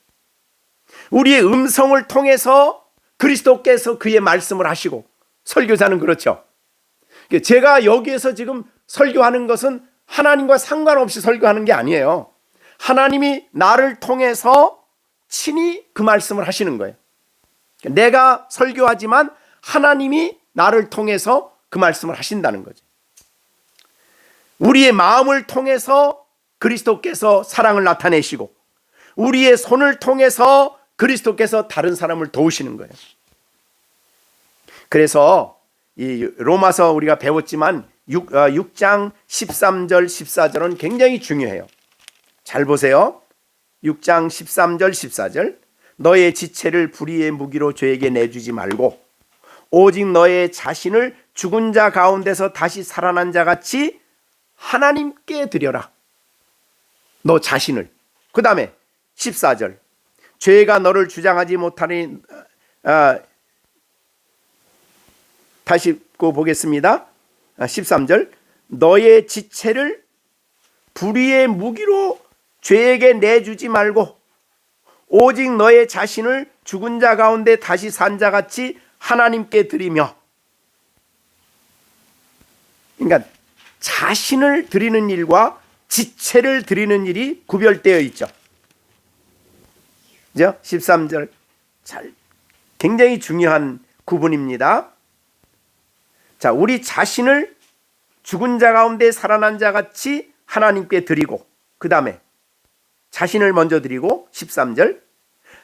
우리의 음성을 통해서 그리스도께서 그의 말씀을 하시고, 설교자는 그렇죠. 제가 여기에서 지금 설교하는 것은 하나님과 상관없이 설교하는 게 아니에요. 하나님이 나를 통해서 친히 그 말씀을 하시는 거예요. 내가 설교하지만 하나님이 나를 통해서 그 말씀을 하신다는 거죠. 우리의 마음을 통해서 그리스도께서 사랑을 나타내시고, 우리의 손을 통해서 그리스도께서 다른 사람을 도우시는 거예요. 그래서 이 로마서 우리가 배웠지만 6장 13절 14절은 굉장히 중요해요. 잘 보세요. 6장 13절 14절. 너의 지체를 불의의 무기로 죄에게 내주지 말고 오직 너의 자신을 죽은 자 가운데서 다시 살아난 자 같이 하나님께 드려라. 너 자신을. 그 다음에 14절. 죄가 너를 주장하지 못하니, 다시 보겠습니다. 13절. 너의 지체를 불의의 무기로 죄에게 내주지 말고 오직 너의 자신을 죽은 자 가운데 다시 산 자 같이 하나님께 드리며. 그러니까 자신을 드리는 일과 지체를 드리는 일이 구별되어 있죠. 그죠? 13절. 굉장히 중요한 구분입니다. 자, 우리 자신을 죽은 자 가운데 살아난 자 같이 하나님께 드리고, 그 다음에 자신을 먼저 드리고 13절.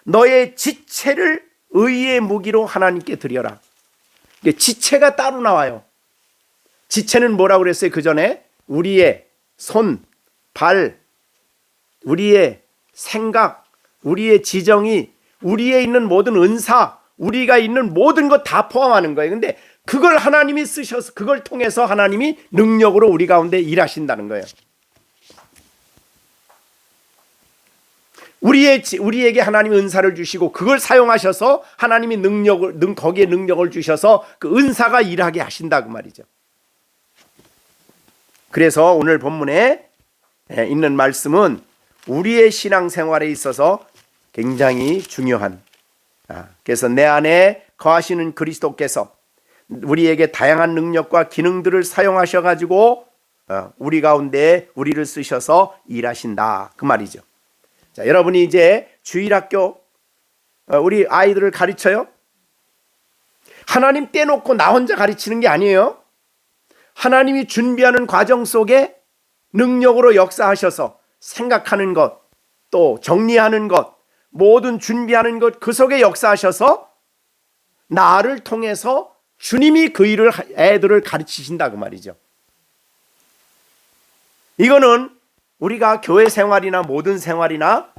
너의 지체를 의의 무기로 하나님께 드려라. 지체가 따로 나와요. 지체는 뭐라고 그랬어요? 그 전에 우리의 손, 발, 우리의 생각, 우리의 지정이, 우리에 있는 모든 은사, 우리가 있는 모든 것 다 포함하는 거예요. 근데 그걸 하나님이 쓰셔서, 그걸 통해서 하나님이 능력으로 우리 가운데 일하신다는 거예요. 우리에게 하나님이 은사를 주시고 그걸 사용하셔서 하나님이 거기에 능력을 주셔서 그 은사가 일하게 하신다 그 말이죠. 그래서 오늘 본문에 있는 말씀은 우리의 신앙생활에 있어서 굉장히 중요한, 그래서 내 안에 거하시는 그리스도께서 우리에게 다양한 능력과 기능들을 사용하셔가지고 우리 가운데 우리를 쓰셔서 일하신다 그 말이죠. 자, 여러분이 이제 주일학교 우리 아이들을 가르쳐요. 하나님 떼놓고 나 혼자 가르치는 게 아니에요. 하나님이 준비하는 과정 속에 능력으로 역사하셔서 생각하는 것, 또 정리하는 것, 모든 준비하는 것, 그 속에 역사하셔서 나를 통해서 주님이 그 일을, 애들을 가르치신다 그 말이죠. 이거는 우리가 교회 생활이나 모든 생활이나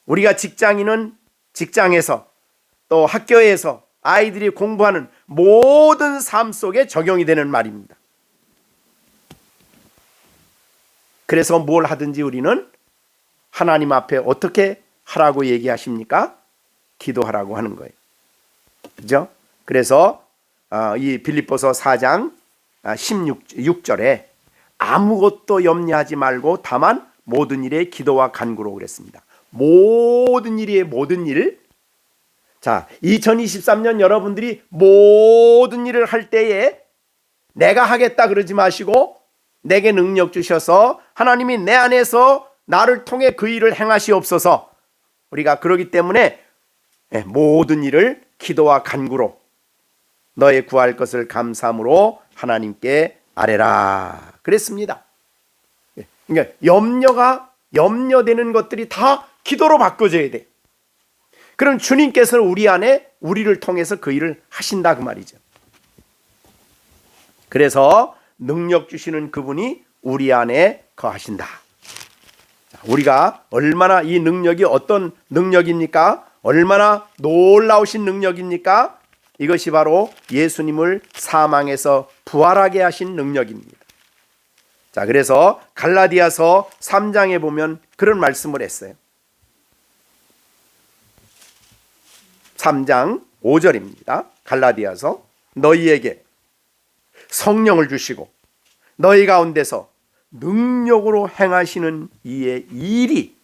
우리가 직장인은 직장에서 또 학교에서 아이들이 공부하는 모든 삶 속에 적용이 되는 말입니다. 그래서 뭘 하든지 우리는 하나님 앞에 어떻게 하라고 얘기하십니까? 기도하라고 하는 거예요. 그죠? 그래서 이 빌립보서 4장 16절에 아무것도 염려하지 말고 다만 모든 일에 기도와 간구로 그랬습니다. 모든 일이에요. 모든 일. 자, 2023년 여러분들이 모든 일을 할 때에 내가 하겠다 그러지 마시고 내게 능력 주셔서 하나님이 내 안에서 나를 통해 그 일을 행하시옵소서. 우리가 그러기 때문에 모든 일을 기도와 간구로 너의 구할 것을 감사함으로 하나님께 아뢰라 그랬습니다. 그러니까 염려되는 것들이 다 기도로 바꿔져야 돼. 그럼 주님께서는 우리 안에 우리를 통해서 그 일을 하신다 그 말이죠. 그래서 능력 주시는 그분이 우리 안에 거하신다. 우리가 얼마나 이 능력이 어떤 능력입니까? 얼마나 놀라우신 능력입니까? 이것이 바로 예수님을 사망에서 부활하게 하신 능력입니다. 자, 그래서 갈라디아서 3장에 보면 그런 말씀을 했어요. 3장 5절입니다. 갈라디아서 너희에게 성령을 주시고 너희 가운데서 능력으로 행하시는 이의 일이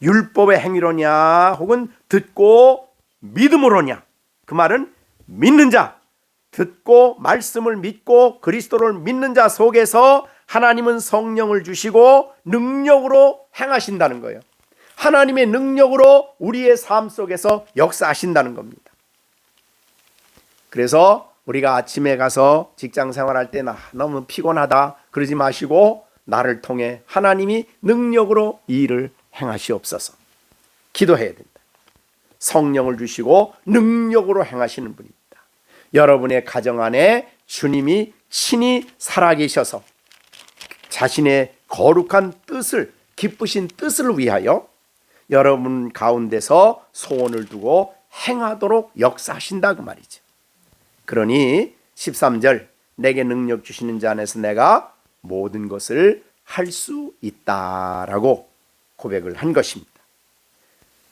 율법의 행위로냐 혹은 듣고 믿음으로냐. 그 말은 믿는 자, 듣고 말씀을 믿고 그리스도를 믿는 자 속에서 하나님은 성령을 주시고 능력으로 행하신다는 거예요. 하나님의 능력으로 우리의 삶 속에서 역사하신다는 겁니다. 그래서 우리가 아침에 가서 직장 생활할 때 나 너무 피곤하다 그러지 마시고 나를 통해 하나님이 능력으로 이 일을 행하시옵소서 기도해야 된다. 성령을 주시고 능력으로 행하시는 분입니다. 여러분의 가정 안에 주님이 친히 살아계셔서 자신의 거룩한 뜻을, 기쁘신 뜻을 위하여 여러분 가운데서 소원을 두고 행하도록 역사하신다 그 말이죠. 그러니 13절 내게 능력 주시는 자 안에서 내가 모든 것을 할 수 있다라고 고백을 한 것입니다.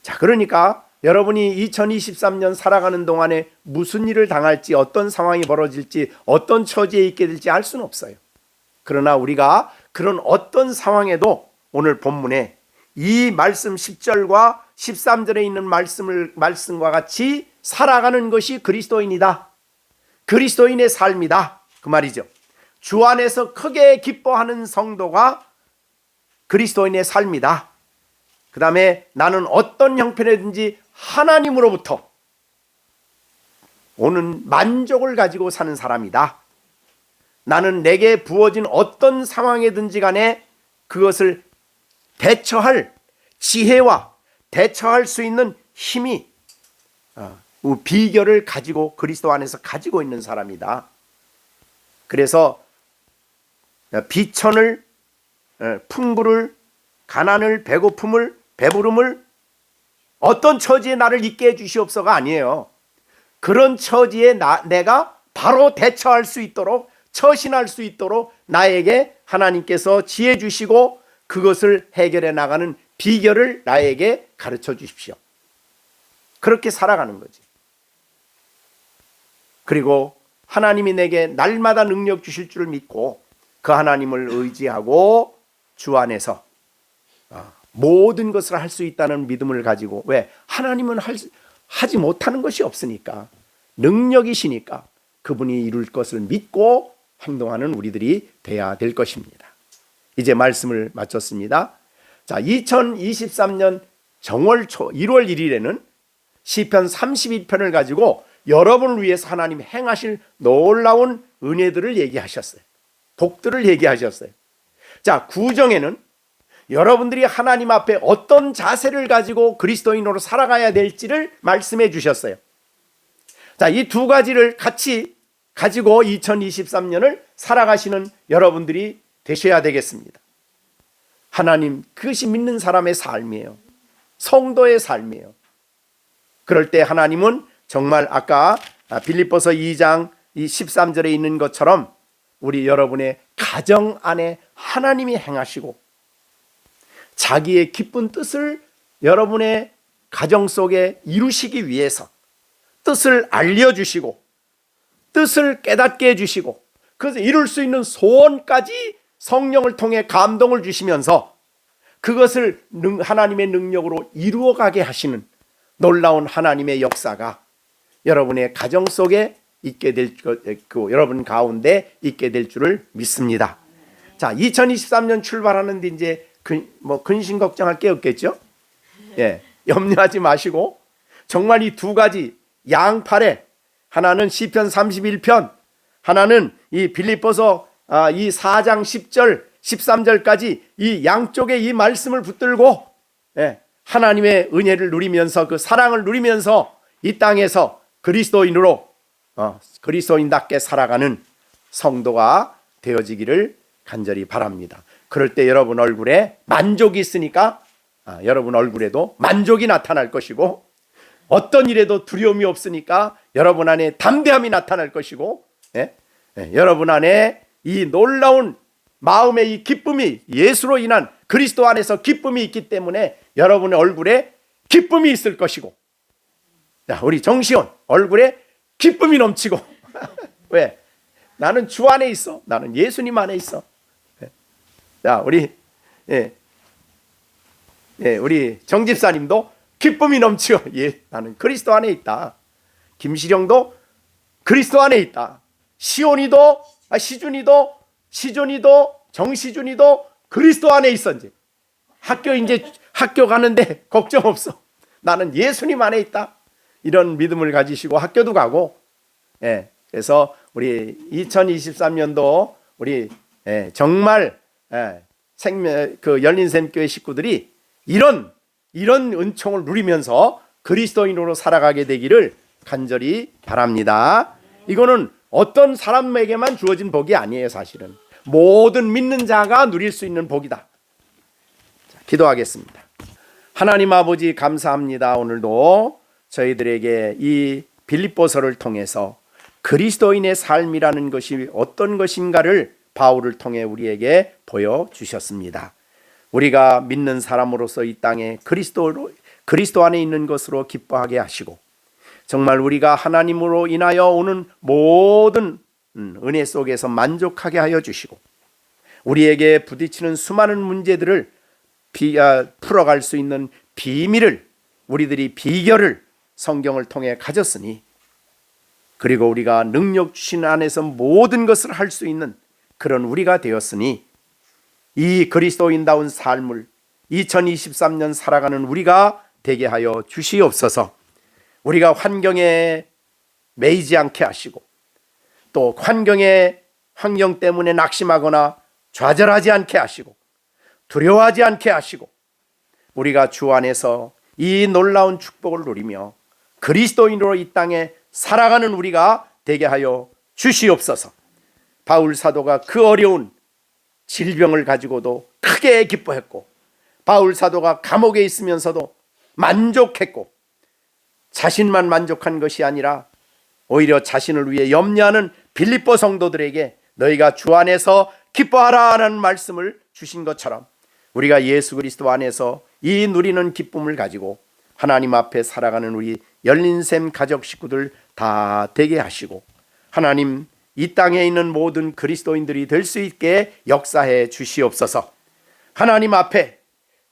자, 그러니까 여러분이 2023년 살아가는 동안에 무슨 일을 당할지, 어떤 상황이 벌어질지, 어떤 처지에 있게 될지 알 수는 없어요. 그러나 우리가 그런 어떤 상황에도 오늘 본문에 이 말씀 10절과 13절에 있는 말씀과 같이 살아가는 것이 그리스도인이다. 그리스도인의 삶이다. 그 말이죠. 주 안에서 크게 기뻐하는 성도가 그리스도인의 삶이다. 그 다음에 나는 어떤 형편이든지 하나님으로부터 오는 만족을 가지고 사는 사람이다. 나는 내게 부어진 어떤 상황이든지 간에 그것을 대처할 지혜와 대처할 수 있는 힘이 비결을 가지고 그리스도 안에서 가지고 있는 사람이다. 그래서 비천을, 풍부를, 가난을, 배고픔을, 배부름을 어떤 처지에 나를 있게 해주시옵소서가 아니에요. 그런 처지에 내가 바로 대처할 수 있도록, 처신할 수 있도록 나에게 하나님께서 지혜 주시고 그것을 해결해 나가는 비결을 나에게 가르쳐 주십시오. 그렇게 살아가는 거지. 그리고 하나님이 내게 날마다 능력 주실 줄을 믿고 그 하나님을 의지하고 주 안에서 모든 것을 할 수 있다는 믿음을 가지고, 왜? 하나님은 하지 못하는 것이 없으니까, 능력이시니까 그분이 이룰 것을 믿고 행동하는 우리들이 돼야 될 것입니다. 이제 말씀을 마쳤습니다. 자, 2023년 정월초 1월 1일에는 시편 32편을 가지고 여러분을 위해서 하나님 행하실 놀라운 은혜들을 얘기하셨어요. 복들을 얘기하셨어요. 자, 구정에는 여러분들이 하나님 앞에 어떤 자세를 가지고 그리스도인으로 살아가야 될지를 말씀해 주셨어요. 자, 이 두 가지를 같이 가지고 2023년을 살아가시는 여러분들이 되셔야 되겠습니다. 하나님, 그것이 믿는 사람의 삶이에요. 성도의 삶이에요. 그럴 때 하나님은 정말 아까 빌립보서 2장 이 13절에 있는 것처럼 우리 여러분의 가정 안에 하나님이 행하시고 자기의 기쁜 뜻을 여러분의 가정 속에 이루시기 위해서 뜻을 알려주시고 뜻을 깨닫게 해주시고 그래서 이룰 수 있는 소원까지 성령을 통해 감동을 주시면서 그것을 하나님의 능력으로 이루어가게 하시는 놀라운 하나님의 역사가 여러분의 가정 속에 있게 될 여러분 가운데 있게 될 줄을 믿습니다. 자, 2023년 출발하는데 이제 근심 걱정할 게 없겠죠? 예, 염려하지 마시고 정말 이 두 가지 양팔에 하나는 시편 31편, 하나는 이 빌립보서 이 4장 10절, 13절까지 이 양쪽에 이 말씀을 붙들고 하나님의 은혜를 누리면서 그 사랑을 누리면서 이 땅에서 그리스도인으로 그리스도인답게 살아가는 성도가 되어지기를 간절히 바랍니다. 그럴 때 여러분 얼굴에 만족이 있으니까 여러분 얼굴에도 만족이 나타날 것이고 어떤 일에도 두려움이 없으니까 여러분 안에 담대함이 나타날 것이고, 여러분 안에 이 놀라운 마음의 이 기쁨이, 예수로 인한 그리스도 안에서 기쁨이 있기 때문에 여러분의 얼굴에 기쁨이 있을 것이고, 자, 우리 정시온 얼굴에 기쁨이 넘치고 왜? 나는 주 안에 있어. 나는 예수님 안에 있어. 자, 우리 우리 정 집사님도 기쁨이 넘치고, 나는 그리스도 안에 있다. 김시령도 그리스도 안에 있다. 시온이도, 시준이도, 정시준이도 그리스도 안에 있어. 이제 학교 가는데 걱정 없어. 나는 예수님 안에 있다. 이런 믿음을 가지시고 학교도 가고, 그래서 우리 2023년도 우리 정말 그 열린샘교회 식구들이 이런 은총을 누리면서 그리스도인으로 살아가게 되기를 간절히 바랍니다. 이거는 어떤 사람에게만 주어진 복이 아니에요. 사실은 모든 믿는 자가 누릴 수 있는 복이다. 자, 기도하겠습니다. 하나님 아버지, 감사합니다. 오늘도 저희들에게 이 빌립보서를 통해서 그리스도인의 삶이라는 것이 어떤 것인가를 바울을 통해 우리에게 보여주셨습니다. 우리가 믿는 사람으로서 이 땅에 그리스도 안에 있는 것으로 기뻐하게 하시고, 정말 우리가 하나님으로 인하여 오는 모든 은혜 속에서 만족하게 하여 주시고, 우리에게 부딪히는 수많은 문제들을 풀어갈 수 있는 비밀을, 우리들이 비결을 성경을 통해 가졌으니, 그리고 우리가 능력 주신 안에서 모든 것을 할 수 있는 그런 우리가 되었으니, 이 그리스도인다운 삶을 2023년 살아가는 우리가 되게 하여 주시옵소서. 우리가 환경에 매이지 않게 하시고, 또 환경 때문에 낙심하거나 좌절하지 않게 하시고, 두려워하지 않게 하시고, 우리가 주 안에서 이 놀라운 축복을 누리며 그리스도인으로 이 땅에 살아가는 우리가 되게 하여 주시옵소서. 바울 사도가 그 어려운 질병을 가지고도 크게 기뻐했고, 바울 사도가 감옥에 있으면서도 만족했고, 자신만 만족한 것이 아니라 오히려 자신을 위해 염려하는 빌립보 성도들에게 너희가 주 안에서 기뻐하라는 말씀을 주신 것처럼, 우리가 예수 그리스도 안에서 이 누리는 기쁨을 가지고 하나님 앞에 살아가는 우리 열린샘 가족 식구들 다 되게 하시고, 하나님 이 땅에 있는 모든 그리스도인들이 될 수 있게 역사해 주시옵소서. 하나님 앞에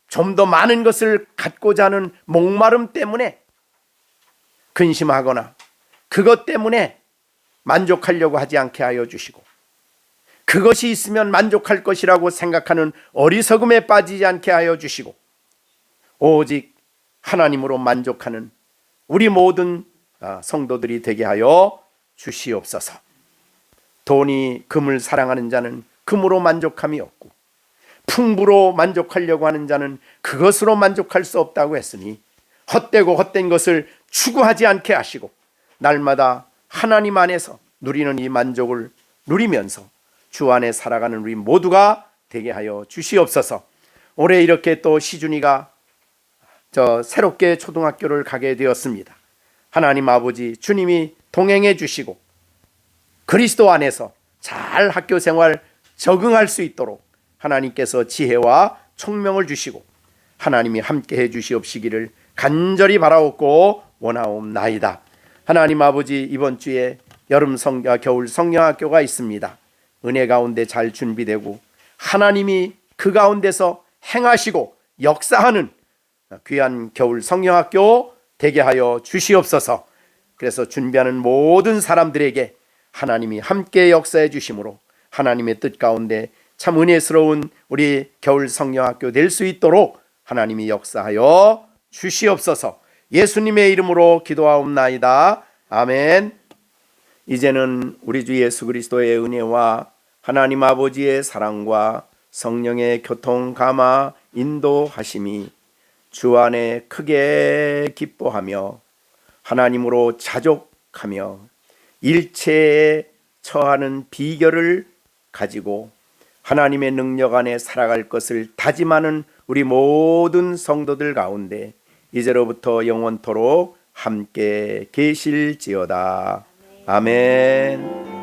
좀 더 많은 것을 갖고자 하는 목마름 때문에 근심하거나 그것 때문에 만족하려고 하지 않게 하여 주시고, 그것이 있으면 만족할 것이라고 생각하는 어리석음에 빠지지 않게 하여 주시고, 오직 하나님으로 만족하는 우리 모든 성도들이 되게 하여 주시옵소서. 돈이 금을 사랑하는 자는 금으로 만족함이 없고, 풍부로 만족하려고 하는 자는 그것으로 만족할 수 없다고 했으니, 헛되고 헛된 것을 추구하지 않게 하시고 날마다 하나님 안에서 누리는 이 만족을 누리면서 주 안에 살아가는 우리 모두가 되게 하여 주시옵소서. 올해 이렇게 또 시준이가 새롭게 초등학교를 가게 되었습니다. 하나님 아버지, 주님이 동행해 주시고 그리스도 안에서 잘 학교 생활 적응할 수 있도록 하나님께서 지혜와 총명을 주시고 하나님이 함께 해 주시옵시기를 간절히 바라옵고 원하옵나이다. 하나님 아버지, 이번 주에 겨울 성령학교가 있습니다. 은혜 가운데 잘 준비되고 하나님이 그 가운데서 행하시고 역사하는 귀한 겨울 성령학교 되게 하여 주시옵소서. 그래서 준비하는 모든 사람들에게 하나님이 함께 역사해 주심으로 하나님의 뜻 가운데 참 은혜스러운 우리 겨울 성령학교 될 수 있도록 하나님이 역사하여 주시옵소서. 예수님의 이름으로 기도하옵나이다. 아멘. 이제는 우리 주 예수 그리스도의 은혜와 하나님 아버지의 사랑과 성령의 교통 감화 인도하심이 주 안에 크게 기뻐하며 하나님으로 자족하며 일체에 처하는 비결을 가지고 하나님의 능력 안에 살아갈 것을 다짐하는 우리 모든 성도들 가운데 이제로부터 영원토록 함께 계실지어다. 아멘.